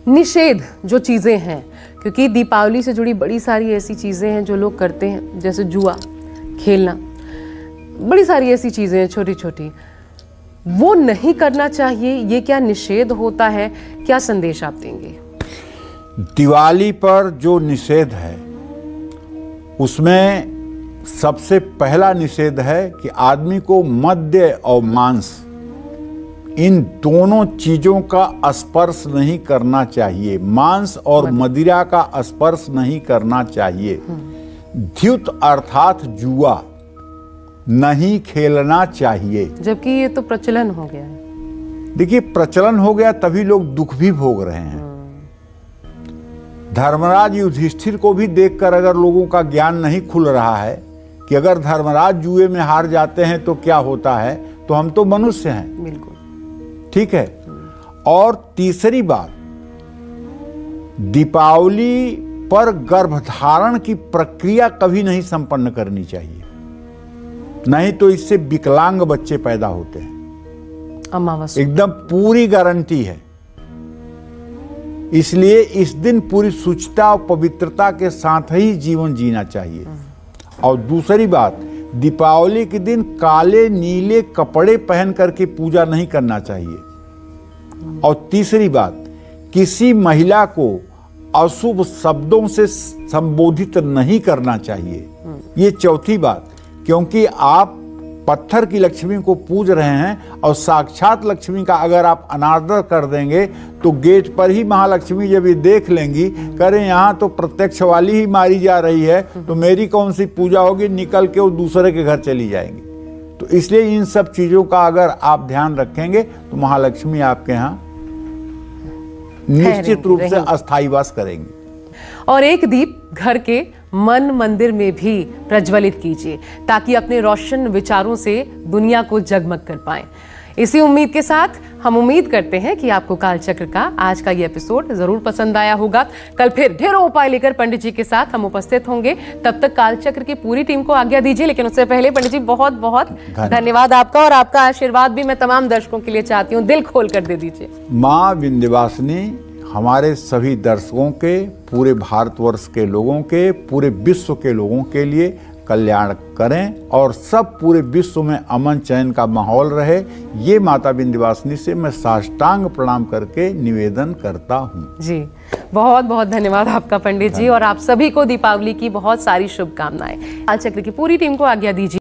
निषेध जो चीज़ें हैं, क्योंकि दीपावली से जुड़ी बड़ी सारी ऐसी चीज़ें हैं जो लोग करते हैं, जैसे जुआ खेलना, बड़ी सारी ऐसी चीज़ें हैं छोटी छोटी, वो नहीं करना चाहिए। ये क्या निषेध होता है, क्या संदेश आप देंगे? दिवाली पर जो निषेध है उसमें सबसे पहला निषेध है कि आदमी को मद्य और मांस, इन दोनों चीजों का स्पर्श नहीं करना चाहिए। मांस और मदिरा का स्पर्श नहीं करना चाहिए। द्युत अर्थात जुआ नहीं खेलना चाहिए। जबकि ये तो प्रचलन हो गया है। देखिए, प्रचलन हो गया तभी लोग दुख भी भोग रहे हैं। धर्मराज युधिष्ठिर को भी देखकर अगर लोगों का ज्ञान नहीं खुल रहा है कि अगर धर्मराज जुए में हार जाते हैं तो क्या होता है, तो हम तो मनुष्य हैं। बिल्कुल ठीक है। और तीसरी बात, दीपावली पर गर्भधारण की प्रक्रिया कभी नहीं संपन्न करनी चाहिए, नहीं तो इससे विकलांग बच्चे पैदा होते हैं। अमावस्या एकदम पूरी गारंटी है। इसलिए इस दिन पूरी शुचिता और पवित्रता के साथ ही जीवन जीना चाहिए। और दूसरी बात, दीपावली के दिन काले नीले कपड़े पहन करके पूजा नहीं करना चाहिए। और तीसरी बात, किसी महिला को अशुभ शब्दों से संबोधित नहीं करना चाहिए। ये चौथी बात, क्योंकि आप पत्थर की लक्ष्मी को पूज रहे हैं और साक्षात लक्ष्मी का अगर आप अनादर कर देंगे तो गेट पर ही महालक्ष्मी जब ये देख लेंगी, करें यहाँ तो प्रत्यक्ष वाली ही मारी जा रही है, तो मेरी कौन सी पूजा होगी, निकल के वो दूसरे के घर चली जाएंगी। तो इसलिए इन सब चीजों का अगर आप ध्यान रखेंगे तो महालक्ष्मी आपके यहाँ निश्चित रूप से अस्थायी वास करेंगी। और एक दीप घर के मन मंदिर में भी प्रज्वलित कीजिए, ताकि अपने रोशन विचारों से दुनिया को जगमग कर पाएं। इसी उम्मीद के साथ हम उम्मीद करते हैं कि आपको कालचक्र का आज का ये एपिसोड जरूर पसंद आया होगा। कल फिर ढेरों उपाय लेकर पंडित जी के साथ हम उपस्थित होंगे। तब तक कालचक्र की पूरी टीम को आज्ञा दीजिए, लेकिन उससे पहले पंडित जी बहुत बहुत धन्यवाद आपका, और आपका आशीर्वाद भी मैं तमाम दर्शकों के लिए चाहती हूँ। दिल खोल कर दे दीजिए। माँ विंध्यवासिनी हमारे सभी दर्शकों के, पूरे भारतवर्ष के लोगों के, पूरे विश्व के लोगों के लिए कल्याण करें और सब पूरे विश्व में अमन चैन का माहौल रहे, ये माता विंध्यवासिनी से मैं साष्टांग प्रणाम करके निवेदन करता हूँ। जी, बहुत बहुत धन्यवाद आपका पंडित जी, और आप सभी को दीपावली की बहुत सारी शुभकामनाएं। कालचक्र की पूरी टीम को आज्ञा दीजिए।